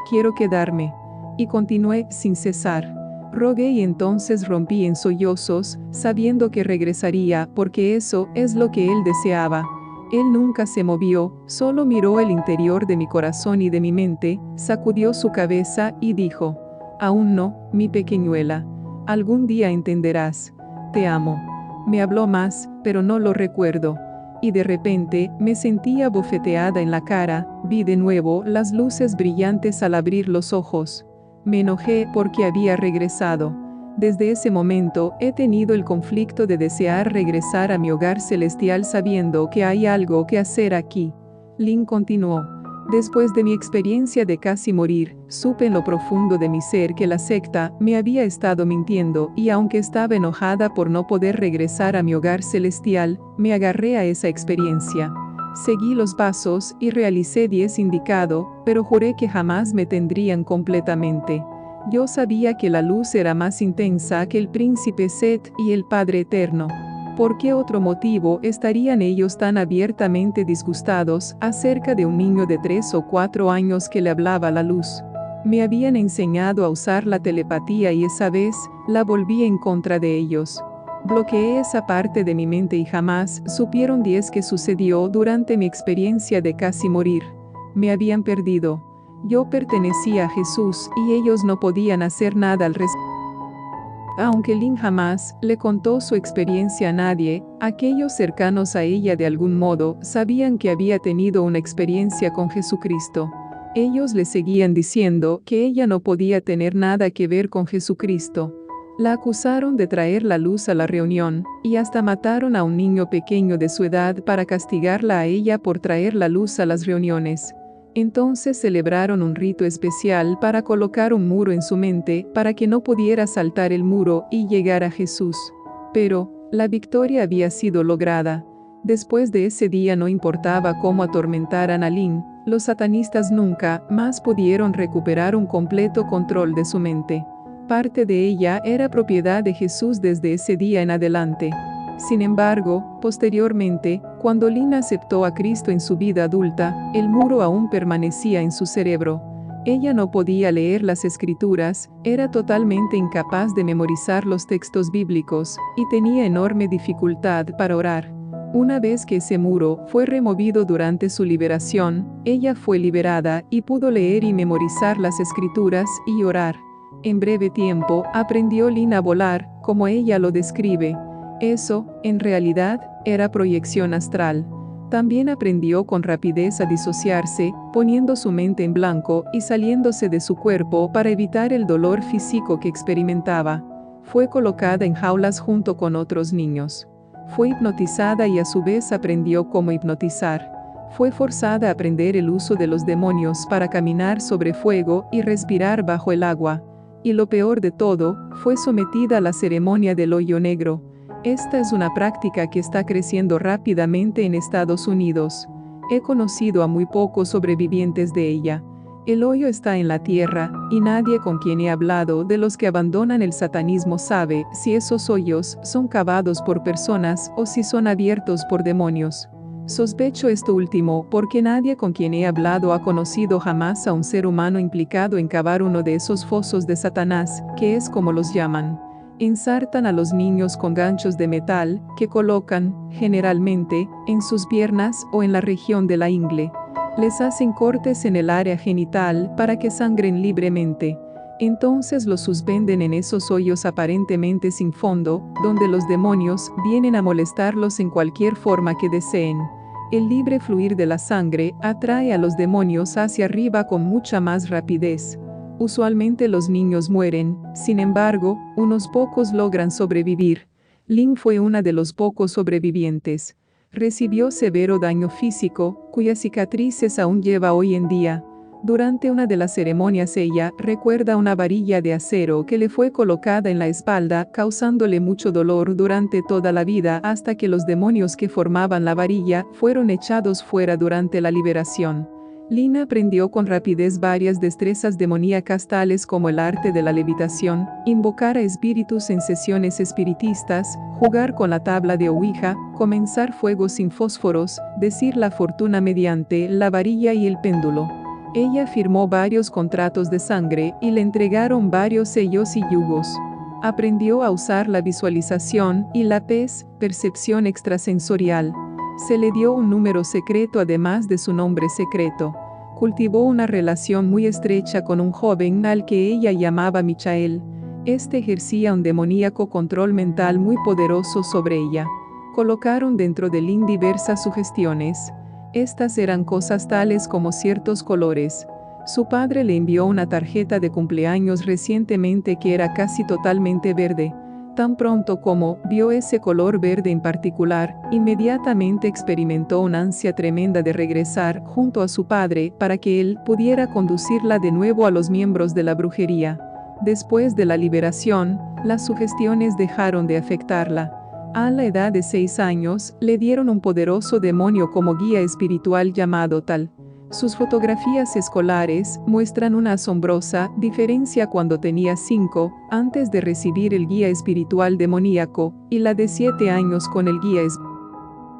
Quiero quedarme. Y continué sin cesar. Rogué y entonces rompí en sollozos, sabiendo que regresaría porque eso es lo que él deseaba. Él nunca se movió, solo miró el interior de mi corazón y de mi mente, sacudió su cabeza y dijo: Aún no, mi pequeñuela. Algún día entenderás. Te amo. Me habló más, pero no lo recuerdo. Y de repente, me sentía bofeteada en la cara, vi de nuevo las luces brillantes al abrir los ojos. Me enojé porque había regresado. Desde ese momento he tenido el conflicto de desear regresar a mi hogar celestial sabiendo que hay algo que hacer aquí. Lin continuó. Después de mi experiencia de casi morir, supe en lo profundo de mi ser que la secta me había estado mintiendo y aunque estaba enojada por no poder regresar a mi hogar celestial, me agarré a esa experiencia. Seguí los pasos y realicé 10 indicados, pero juré que jamás me tendrían completamente. Yo sabía que la luz era más intensa que el príncipe Set y el Padre Eterno. ¿Por qué otro motivo estarían ellos tan abiertamente disgustados acerca de un niño de 3 o 4 años que le hablaba a la luz? Me habían enseñado a usar la telepatía y esa vez, la volví en contra de ellos. Bloqueé esa parte de mi mente y jamás supieron 10 qué sucedió durante mi experiencia de casi morir. Me habían perdido. Yo pertenecía a Jesús y ellos no podían hacer nada al respecto. Aunque Lynn jamás le contó su experiencia a nadie, aquellos cercanos a ella de algún modo sabían que había tenido una experiencia con Jesucristo. Ellos le seguían diciendo que ella no podía tener nada que ver con Jesucristo. La acusaron de traer la luz a la reunión, y hasta mataron a un niño pequeño de su edad para castigarla a ella por traer la luz a las reuniones. Entonces celebraron un rito especial para colocar un muro en su mente para que no pudiera saltar el muro y llegar a Jesús. Pero, la victoria había sido lograda. Después de ese día no importaba cómo atormentaran a Lynn, los satanistas nunca más pudieron recuperar un completo control de su mente. Parte de ella era propiedad de Jesús desde ese día en adelante. Sin embargo, posteriormente, cuando Lynn aceptó a Cristo en su vida adulta, el muro aún permanecía en su cerebro. Ella no podía leer las escrituras, era totalmente incapaz de memorizar los textos bíblicos, y tenía enorme dificultad para orar. Una vez que ese muro fue removido durante su liberación, ella fue liberada y pudo leer y memorizar las escrituras y orar. En breve tiempo, aprendió Lynn a volar, como ella lo describe. Eso, en realidad, era proyección astral. También aprendió con rapidez a disociarse, poniendo su mente en blanco y saliéndose de su cuerpo para evitar el dolor físico que experimentaba. Fue colocada en jaulas junto con otros niños. Fue hipnotizada y a su vez aprendió cómo hipnotizar. Fue forzada a aprender el uso de los demonios para caminar sobre fuego y respirar bajo el agua. Y lo peor de todo, fue sometida a la ceremonia del hoyo negro. Esta es una práctica que está creciendo rápidamente en Estados Unidos. He conocido a muy pocos sobrevivientes de ella. El hoyo está en la tierra, y nadie con quien he hablado de los que abandonan el satanismo sabe si esos hoyos son cavados por personas o si son abiertos por demonios. Sospecho esto último porque nadie con quien he hablado ha conocido jamás a un ser humano implicado en cavar uno de esos fosos de Satanás, que es como los llaman. Ensartan a los niños con ganchos de metal, que colocan, generalmente, en sus piernas o en la región de la ingle. Les hacen cortes en el área genital para que sangren libremente. Entonces los suspenden en esos hoyos aparentemente sin fondo, donde los demonios vienen a molestarlos en cualquier forma que deseen. El libre fluir de la sangre atrae a los demonios hacia arriba con mucha más rapidez. Usualmente los niños mueren, sin embargo, unos pocos logran sobrevivir. Lynn fue una de los pocos sobrevivientes. Recibió severo daño físico, cuyas cicatrices aún lleva hoy en día. Durante una de las ceremonias ella recuerda una varilla de acero que le fue colocada en la espalda, causándole mucho dolor durante toda la vida hasta que los demonios que formaban la varilla fueron echados fuera durante la liberación. Lynn aprendió con rapidez varias destrezas demoníacas tales como el arte de la levitación, invocar a espíritus en sesiones espiritistas, jugar con la tabla de Ouija, comenzar fuegos sin fósforos, decir la fortuna mediante la varilla y el péndulo. Ella firmó varios contratos de sangre y le entregaron varios sellos y yugos. Aprendió a usar la visualización y la percepción extrasensorial. Se le dio un número secreto además de su nombre secreto. Cultivó una relación muy estrecha con un joven al que ella llamaba Michael. Este ejercía un demoníaco control mental muy poderoso sobre ella. Colocaron dentro de Lynn diversas sugestiones. Estas eran cosas tales como ciertos colores. Su padre le envió una tarjeta de cumpleaños recientemente que era casi totalmente verde. Tan pronto como vio ese color verde en particular, inmediatamente experimentó una ansia tremenda de regresar junto a su padre para que él pudiera conducirla de nuevo a los miembros de la brujería. Después de la liberación, las sugestiones dejaron de afectarla. A la edad de 6 años, le dieron un poderoso demonio como guía espiritual llamado Tal. Sus fotografías escolares muestran una asombrosa diferencia cuando tenía 5, antes de recibir el guía espiritual demoníaco, y la de 7 años con el guía espiritual.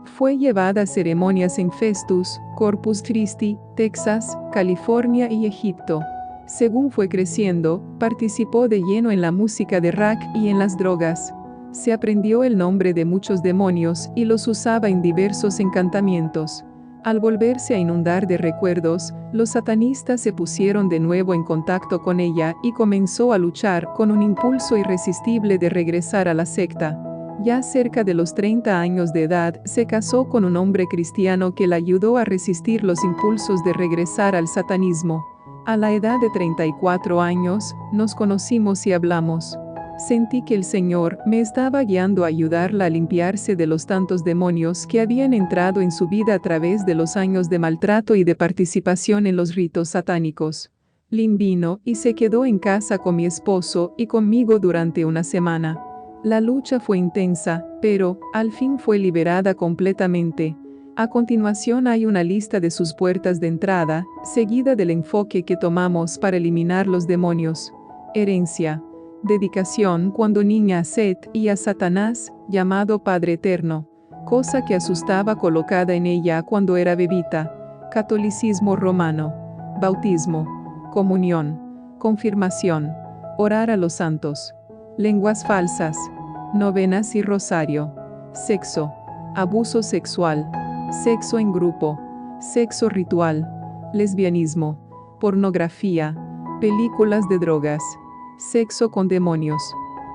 Fue llevada a ceremonias en Festus, Corpus Christi, Texas, California y Egipto. Según fue creciendo, participó de lleno en la música de rock y en las drogas. Se aprendió el nombre de muchos demonios y los usaba en diversos encantamientos. Al volverse a inundar de recuerdos, los satanistas se pusieron de nuevo en contacto con ella y comenzó a luchar con un impulso irresistible de regresar a la secta. Ya cerca de los 30 años de edad, se casó con un hombre cristiano que la ayudó a resistir los impulsos de regresar al satanismo. A la edad de 34 años, nos conocimos y hablamos. Sentí que el Señor me estaba guiando a ayudarla a limpiarse de los tantos demonios que habían entrado en su vida a través de los años de maltrato y de participación en los ritos satánicos. Lynn vino y se quedó en casa con mi esposo y conmigo durante una semana. La lucha fue intensa, pero, al fin fue liberada completamente. A continuación hay una lista de sus puertas de entrada, seguida del enfoque que tomamos para eliminar los demonios. Herencia. Dedicación cuando niña a Set y a Satanás, llamado Padre Eterno, cosa que asustaba colocada en ella cuando era bebita. Catolicismo romano. Bautismo. Comunión. Confirmación. Orar a los santos. Lenguas falsas. Novenas y rosario. Sexo. Abuso sexual. Sexo en grupo. Sexo ritual. Lesbianismo. Pornografía. Películas de drogas. Sexo con demonios.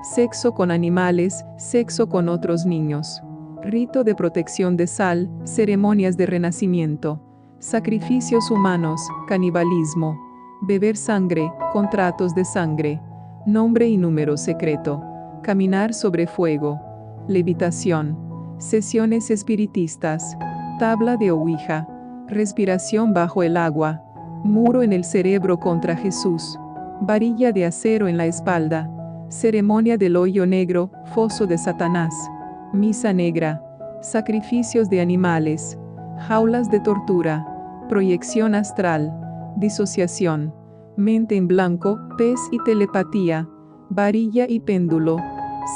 Sexo con animales, sexo con otros niños. Rito de protección de sal, ceremonias de renacimiento. Sacrificios humanos, canibalismo. Beber sangre, contratos de sangre. Nombre y número secreto. Caminar sobre fuego. Levitación. Sesiones espiritistas. Tabla de Ouija. Respiración bajo el agua. Muro en el cerebro contra Jesús. Varilla de acero en la espalda. Ceremonia del hoyo negro, foso de Satanás. Misa negra. Sacrificios de animales. Jaulas de tortura. Proyección astral. Disociación. Mente en blanco, pez y telepatía. Varilla y péndulo.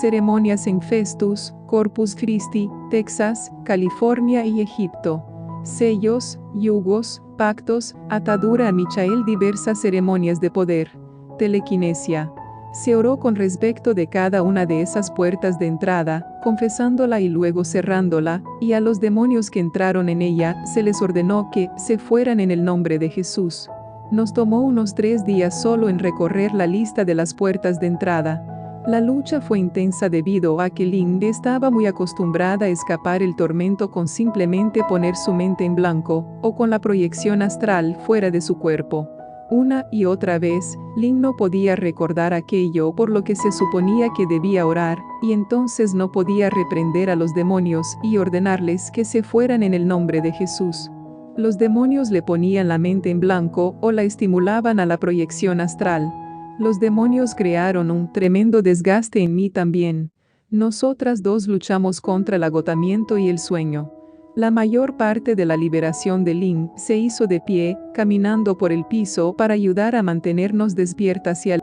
Ceremonias en Festus, Corpus Christi, Texas, California y Egipto. Sellos, yugos, pactos, atadura a Michael, diversas ceremonias de poder. Telequinesia. Se oró con respecto de cada una de esas puertas de entrada, confesándola y luego cerrándola, y a los demonios que entraron en ella se les ordenó que se fueran en el nombre de Jesús. Nos tomó unos 3 días solo en recorrer la lista de las puertas de entrada. La lucha fue intensa debido a que Lynn estaba muy acostumbrada a escapar el tormento con simplemente poner su mente en blanco, o con la proyección astral fuera de su cuerpo. Una y otra vez, Lynn no podía recordar aquello por lo que se suponía que debía orar, y entonces no podía reprender a los demonios y ordenarles que se fueran en el nombre de Jesús. Los demonios le ponían la mente en blanco o la estimulaban a la proyección astral. Los demonios crearon un tremendo desgaste en mí también. Nosotras dos luchamos contra el agotamiento y el sueño. La mayor parte de la liberación de Lynn se hizo de pie, caminando por el piso para ayudar a mantenernos despiertas y a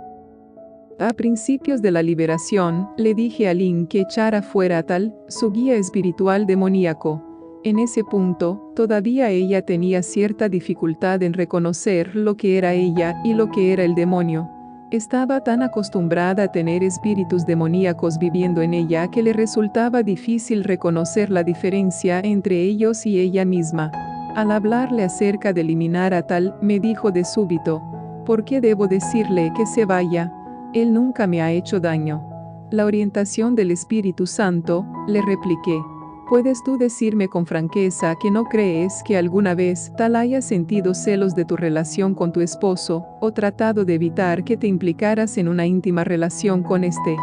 principios de la liberación, le dije a Lynn que echara fuera a Tal, su guía espiritual demoníaco. En ese punto, todavía ella tenía cierta dificultad en reconocer lo que era ella y lo que era el demonio. Estaba tan acostumbrada a tener espíritus demoníacos viviendo en ella que le resultaba difícil reconocer la diferencia entre ellos y ella misma. Al hablarle acerca de eliminar a Tal, me dijo de súbito: ¿por qué debo decirle que se vaya? Él nunca me ha hecho daño. La orientación del Espíritu Santo, le repliqué. ¿Puedes tú decirme con franqueza que no crees que alguna vez Tal haya sentido celos de tu relación con tu esposo, o tratado de evitar que te implicaras en una íntima relación con este?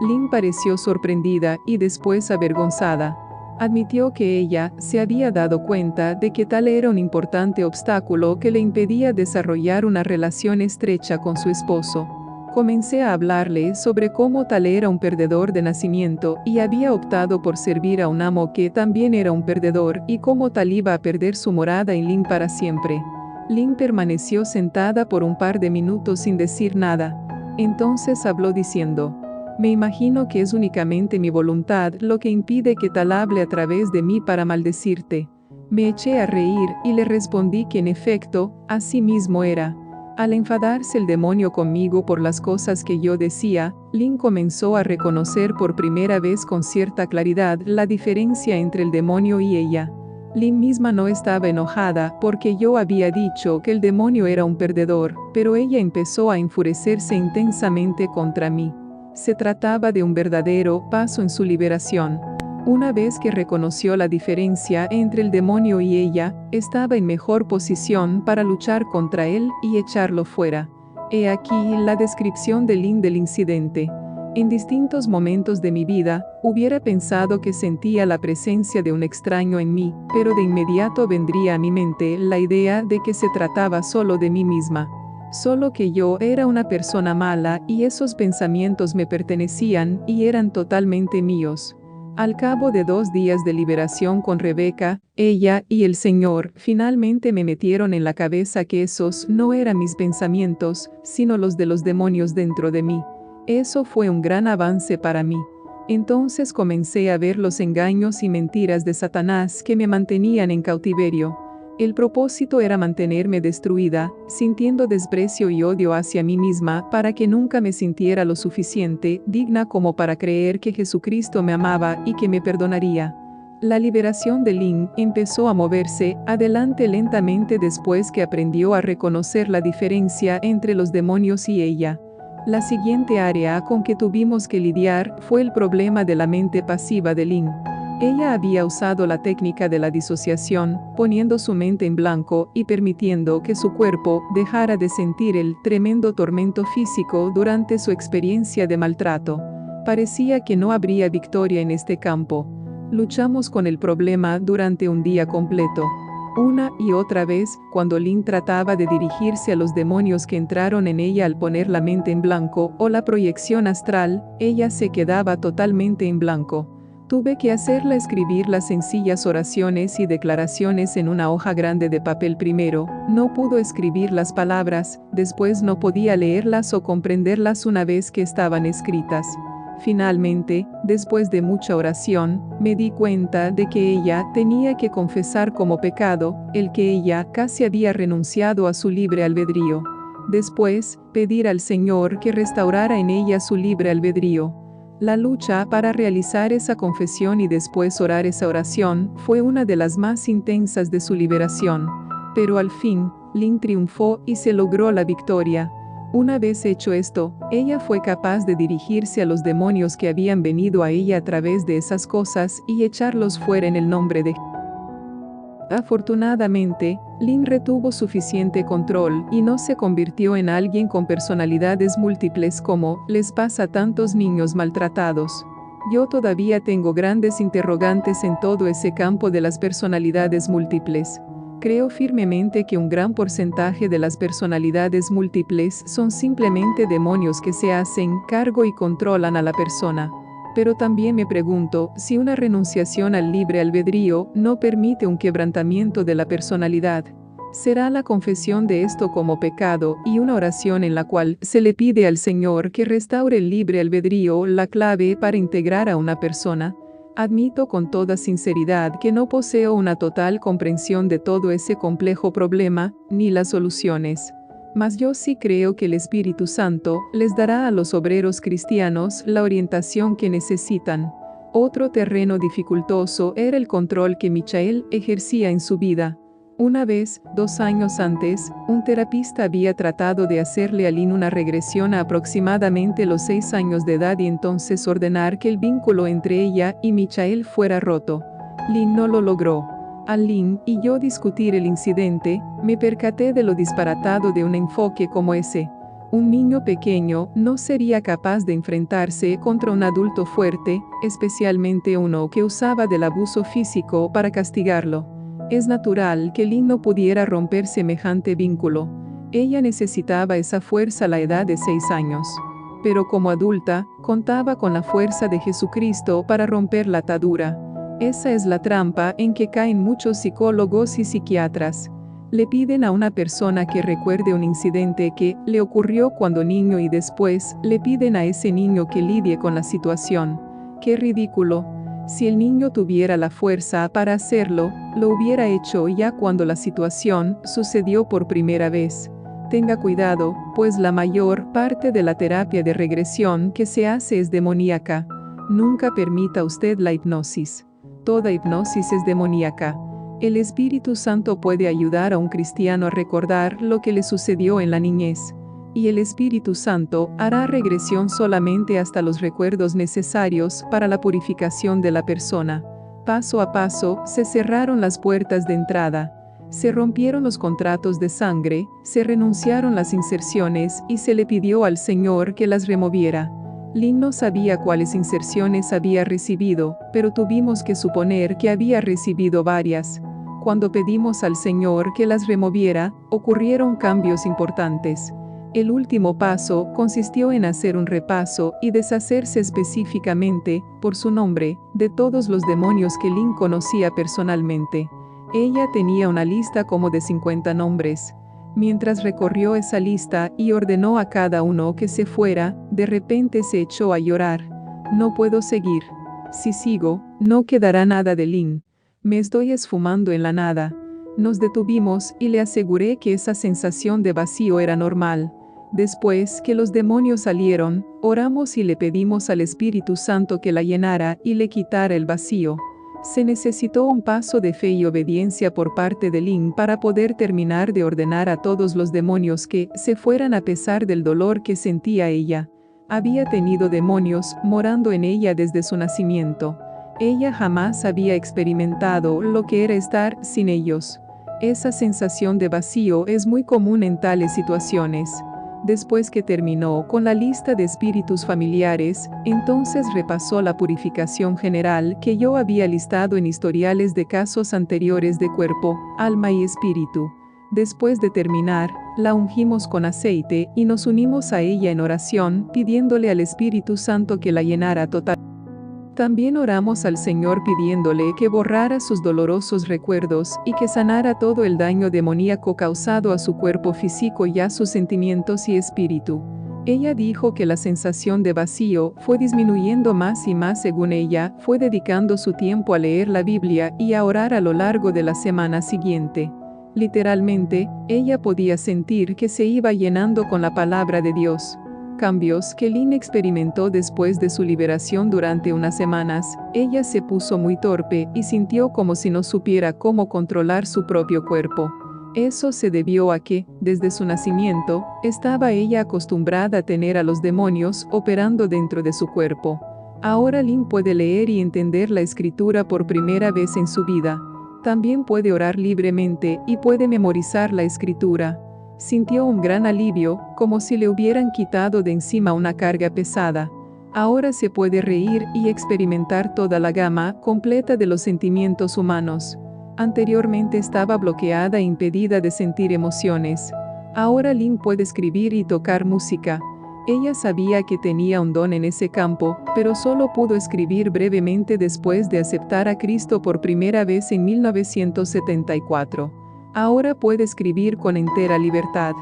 Lynn pareció sorprendida y después avergonzada. Admitió que ella se había dado cuenta de que Tal era un importante obstáculo que le impedía desarrollar una relación estrecha con su esposo. Comencé a hablarle sobre cómo Tal era un perdedor de nacimiento y había optado por servir a un amo que también era un perdedor, y cómo Tal iba a perder su morada en Lynn para siempre. Lynn permaneció sentada por un par de minutos sin decir nada. Entonces habló diciendo: me imagino que es únicamente mi voluntad lo que impide que Tal hable a través de mí para maldecirte. Me eché a reír y le respondí que en efecto, así mismo era. Al enfadarse el demonio conmigo por las cosas que yo decía, Lynn comenzó a reconocer por primera vez con cierta claridad la diferencia entre el demonio y ella. Lynn misma no estaba enojada porque yo había dicho que el demonio era un perdedor, pero ella empezó a enfurecerse intensamente contra mí. Se trataba de un verdadero paso en su liberación. Una vez que reconoció la diferencia entre el demonio y ella, estaba en mejor posición para luchar contra él y echarlo fuera. He aquí la descripción de Lynn del incidente. En distintos momentos de mi vida, hubiera pensado que sentía la presencia de un extraño en mí, pero de inmediato vendría a mi mente la idea de que se trataba solo de mí misma. Solo que yo era una persona mala y esos pensamientos me pertenecían y eran totalmente míos. Al cabo de 2 días de liberación con Rebeca, ella y el Señor finalmente me metieron en la cabeza que esos no eran mis pensamientos, sino los de los demonios dentro de mí. Eso fue un gran avance para mí. Entonces comencé a ver los engaños y mentiras de Satanás que me mantenían en cautiverio. El propósito era mantenerme destruida, sintiendo desprecio y odio hacia mí misma para que nunca me sintiera lo suficiente digna como para creer que Jesucristo me amaba y que me perdonaría. La liberación de Lynn empezó a moverse adelante lentamente después que aprendió a reconocer la diferencia entre los demonios y ella. La siguiente área con que tuvimos que lidiar fue el problema de la mente pasiva de Lynn. Ella había usado la técnica de la disociación, poniendo su mente en blanco y permitiendo que su cuerpo dejara de sentir el tremendo tormento físico durante su experiencia de maltrato. Parecía que no habría victoria en este campo. Luchamos con el problema durante un día completo. Una y otra vez, cuando Lynn trataba de dirigirse a los demonios que entraron en ella al poner la mente en blanco o la proyección astral, ella se quedaba totalmente en blanco. Tuve que hacerla escribir las sencillas oraciones y declaraciones en una hoja grande de papel primero. No pudo escribir las palabras, después no podía leerlas o comprenderlas una vez que estaban escritas. Finalmente, después de mucha oración, me di cuenta de que ella tenía que confesar como pecado, el que ella casi había renunciado a su libre albedrío. Después, pedir al Señor que restaurara en ella su libre albedrío. La lucha para realizar esa confesión y después orar esa oración fue una de las más intensas de su liberación. Pero al fin, Lynn triunfó y se logró la victoria. Una vez hecho esto, ella fue capaz de dirigirse a los demonios que habían venido a ella a través de esas cosas y echarlos fuera en el nombre de Jesús. Afortunadamente, Lynn retuvo suficiente control y no se convirtió en alguien con personalidades múltiples como les pasa a tantos niños maltratados. Yo todavía tengo grandes interrogantes en todo ese campo de las personalidades múltiples. Creo firmemente que un gran porcentaje de las personalidades múltiples son simplemente demonios que se hacen cargo y controlan a la persona. Pero también me pregunto si una renunciación al libre albedrío no permite un quebrantamiento de la personalidad. Será la confesión de esto como pecado y una oración en la cual se le pide al Señor que restaure el libre albedrío la clave para integrar a una persona. Admito con toda sinceridad que no poseo una total comprensión de todo ese complejo problema, ni las soluciones. Mas yo sí creo que el Espíritu Santo les dará a los obreros cristianos la orientación que necesitan. Otro terreno dificultoso era el control que Michael ejercía en su vida. Una vez, 2 años antes, un terapista había tratado de hacerle a Lynn una regresión a aproximadamente los 6 años de edad y entonces ordenar que el vínculo entre ella y Michael fuera roto. Lynn no lo logró. Al Lynn y yo discutir el incidente, me percaté de lo disparatado de un enfoque como ese. Un niño pequeño no sería capaz de enfrentarse contra un adulto fuerte, especialmente uno que usaba del abuso físico para castigarlo. Es natural que Lynn no pudiera romper semejante vínculo. Ella necesitaba esa fuerza a la edad de 6 años. Pero como adulta, contaba con la fuerza de Jesucristo para romper la atadura. Esa es la trampa en que caen muchos psicólogos y psiquiatras. Le piden a una persona que recuerde un incidente que le ocurrió cuando niño y después le piden a ese niño que lidie con la situación. ¡Qué ridículo! Si el niño tuviera la fuerza para hacerlo, lo hubiera hecho ya cuando la situación sucedió por primera vez. Tenga cuidado, pues la mayor parte de la terapia de regresión que se hace es demoníaca. Nunca permita usted la hipnosis. Toda hipnosis es demoníaca. El Espíritu Santo puede ayudar a un cristiano a recordar lo que le sucedió en la niñez. Y el Espíritu Santo hará regresión solamente hasta los recuerdos necesarios para la purificación de la persona. Paso a paso, se cerraron las puertas de entrada. Se rompieron los contratos de sangre, se renunciaron las inserciones y se le pidió al Señor que las removiera. Lynn no sabía cuáles inserciones había recibido, pero tuvimos que suponer que había recibido varias. Cuando pedimos al Señor que las removiera, ocurrieron cambios importantes. El último paso consistió en hacer un repaso y deshacerse específicamente, por su nombre, de todos los demonios que Lynn conocía personalmente. Ella tenía una lista como de 50 nombres. Mientras recorrió esa lista y ordenó a cada uno que se fuera, de repente se echó a llorar. No puedo seguir. Si sigo, no quedará nada de Lynn. Me estoy esfumando en la nada. Nos detuvimos y le aseguré que esa sensación de vacío era normal. Después que los demonios salieron, oramos y le pedimos al Espíritu Santo que la llenara y le quitara el vacío. Se necesitó un paso de fe y obediencia por parte de Lynn para poder terminar de ordenar a todos los demonios que se fueran a pesar del dolor que sentía ella. Había tenido demonios morando en ella desde su nacimiento. Ella jamás había experimentado lo que era estar sin ellos. Esa sensación de vacío es muy común en tales situaciones. Después que terminó con la lista de espíritus familiares, entonces repasó la purificación general que yo había listado en historiales de casos anteriores de cuerpo, alma y espíritu. Después de terminar, la ungimos con aceite y nos unimos a ella en oración, pidiéndole al Espíritu Santo que la llenara total. También oramos al Señor pidiéndole que borrara sus dolorosos recuerdos y que sanara todo el daño demoníaco causado a su cuerpo físico y a sus sentimientos y espíritu. Ella dijo que la sensación de vacío fue disminuyendo más y más según ella fue dedicando su tiempo a leer la Biblia y a orar a lo largo de la semana siguiente. Literalmente, ella podía sentir que se iba llenando con la palabra de Dios. Cambios que Lynn experimentó después de su liberación durante unas semanas. Ella se puso muy torpe y sintió como si no supiera cómo controlar su propio cuerpo. Eso se debió a que, desde su nacimiento, estaba ella acostumbrada a tener a los demonios operando dentro de su cuerpo. Ahora Lynn puede leer y entender la escritura por primera vez en su vida. También puede orar libremente y puede memorizar la escritura. Sintió un gran alivio, como si le hubieran quitado de encima una carga pesada. Ahora se puede reír y experimentar toda la gama completa de los sentimientos humanos. Anteriormente estaba bloqueada e impedida de sentir emociones. Ahora Lynn puede escribir y tocar música. Ella sabía que tenía un don en ese campo, pero solo pudo escribir brevemente después de aceptar a Cristo por primera vez en 1974. Ahora puede escribir con entera libertad.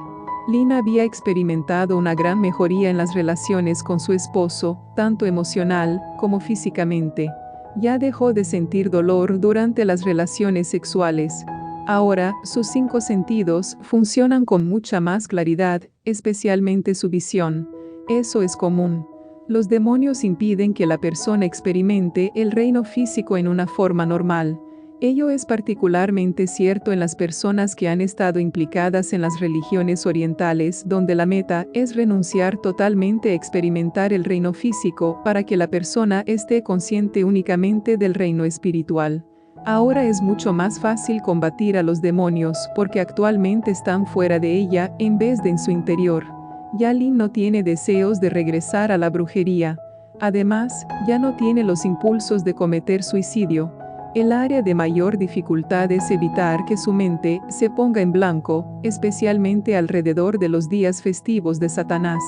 Lynn había experimentado una gran mejoría en las relaciones con su esposo, tanto emocional como físicamente. Ya dejó de sentir dolor durante las relaciones sexuales. Ahora, sus 5 sentidos funcionan con mucha más claridad, especialmente su visión. Eso es común. Los demonios impiden que la persona experimente el reino físico en una forma normal. Ello es particularmente cierto en las personas que han estado implicadas en las religiones orientales, donde la meta es renunciar totalmente a experimentar el reino físico para que la persona esté consciente únicamente del reino espiritual. Ahora es mucho más fácil combatir a los demonios porque actualmente están fuera de ella en vez de en su interior. Ya Lynn no tiene deseos de regresar a la brujería. Además, ya no tiene los impulsos de cometer suicidio. El área de mayor dificultad es evitar que su mente se ponga en blanco, especialmente alrededor de los días festivos de Satanás.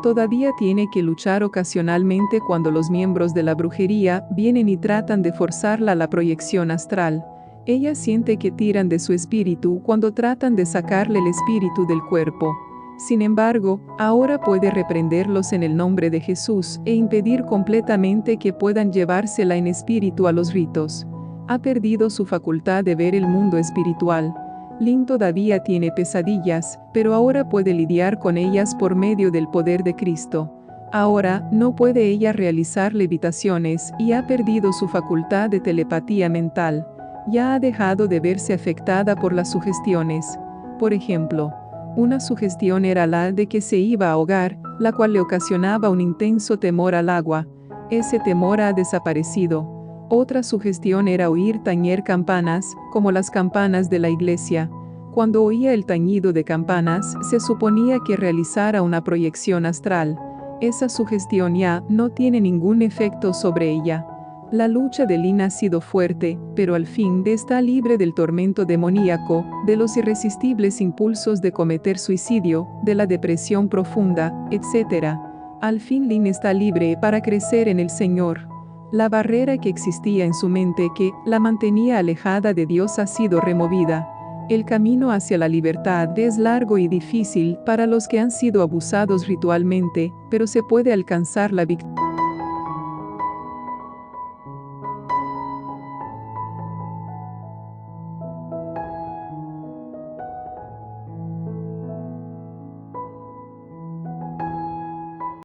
Todavía tiene que luchar ocasionalmente cuando los miembros de la brujería vienen y tratan de forzarla a la proyección astral. Ella siente que tiran de su espíritu cuando tratan de sacarle el espíritu del cuerpo. Sin embargo, ahora puede reprenderlos en el nombre de Jesús e impedir completamente que puedan llevársela en espíritu a los ritos. Ha perdido su facultad de ver el mundo espiritual. Lynn todavía tiene pesadillas, pero ahora puede lidiar con ellas por medio del poder de Cristo. Ahora, no puede ella realizar levitaciones y ha perdido su facultad de telepatía mental. Ya ha dejado de verse afectada por las sugestiones. Por ejemplo, una sugestión era la de que se iba a ahogar, la cual le ocasionaba un intenso temor al agua. Ese temor ha desaparecido. Otra sugestión era oír tañer campanas, como las campanas de la iglesia. Cuando oía el tañido de campanas, se suponía que realizara una proyección astral. Esa sugestión ya no tiene ningún efecto sobre ella. La lucha de Lynn ha sido fuerte, pero al fin está libre del tormento demoníaco, de los irresistibles impulsos de cometer suicidio, de la depresión profunda, etc. Al fin Lynn está libre para crecer en el Señor. La barrera que existía en su mente que la mantenía alejada de Dios ha sido removida. El camino hacia la libertad es largo y difícil para los que han sido abusados ritualmente, pero se puede alcanzar la victoria.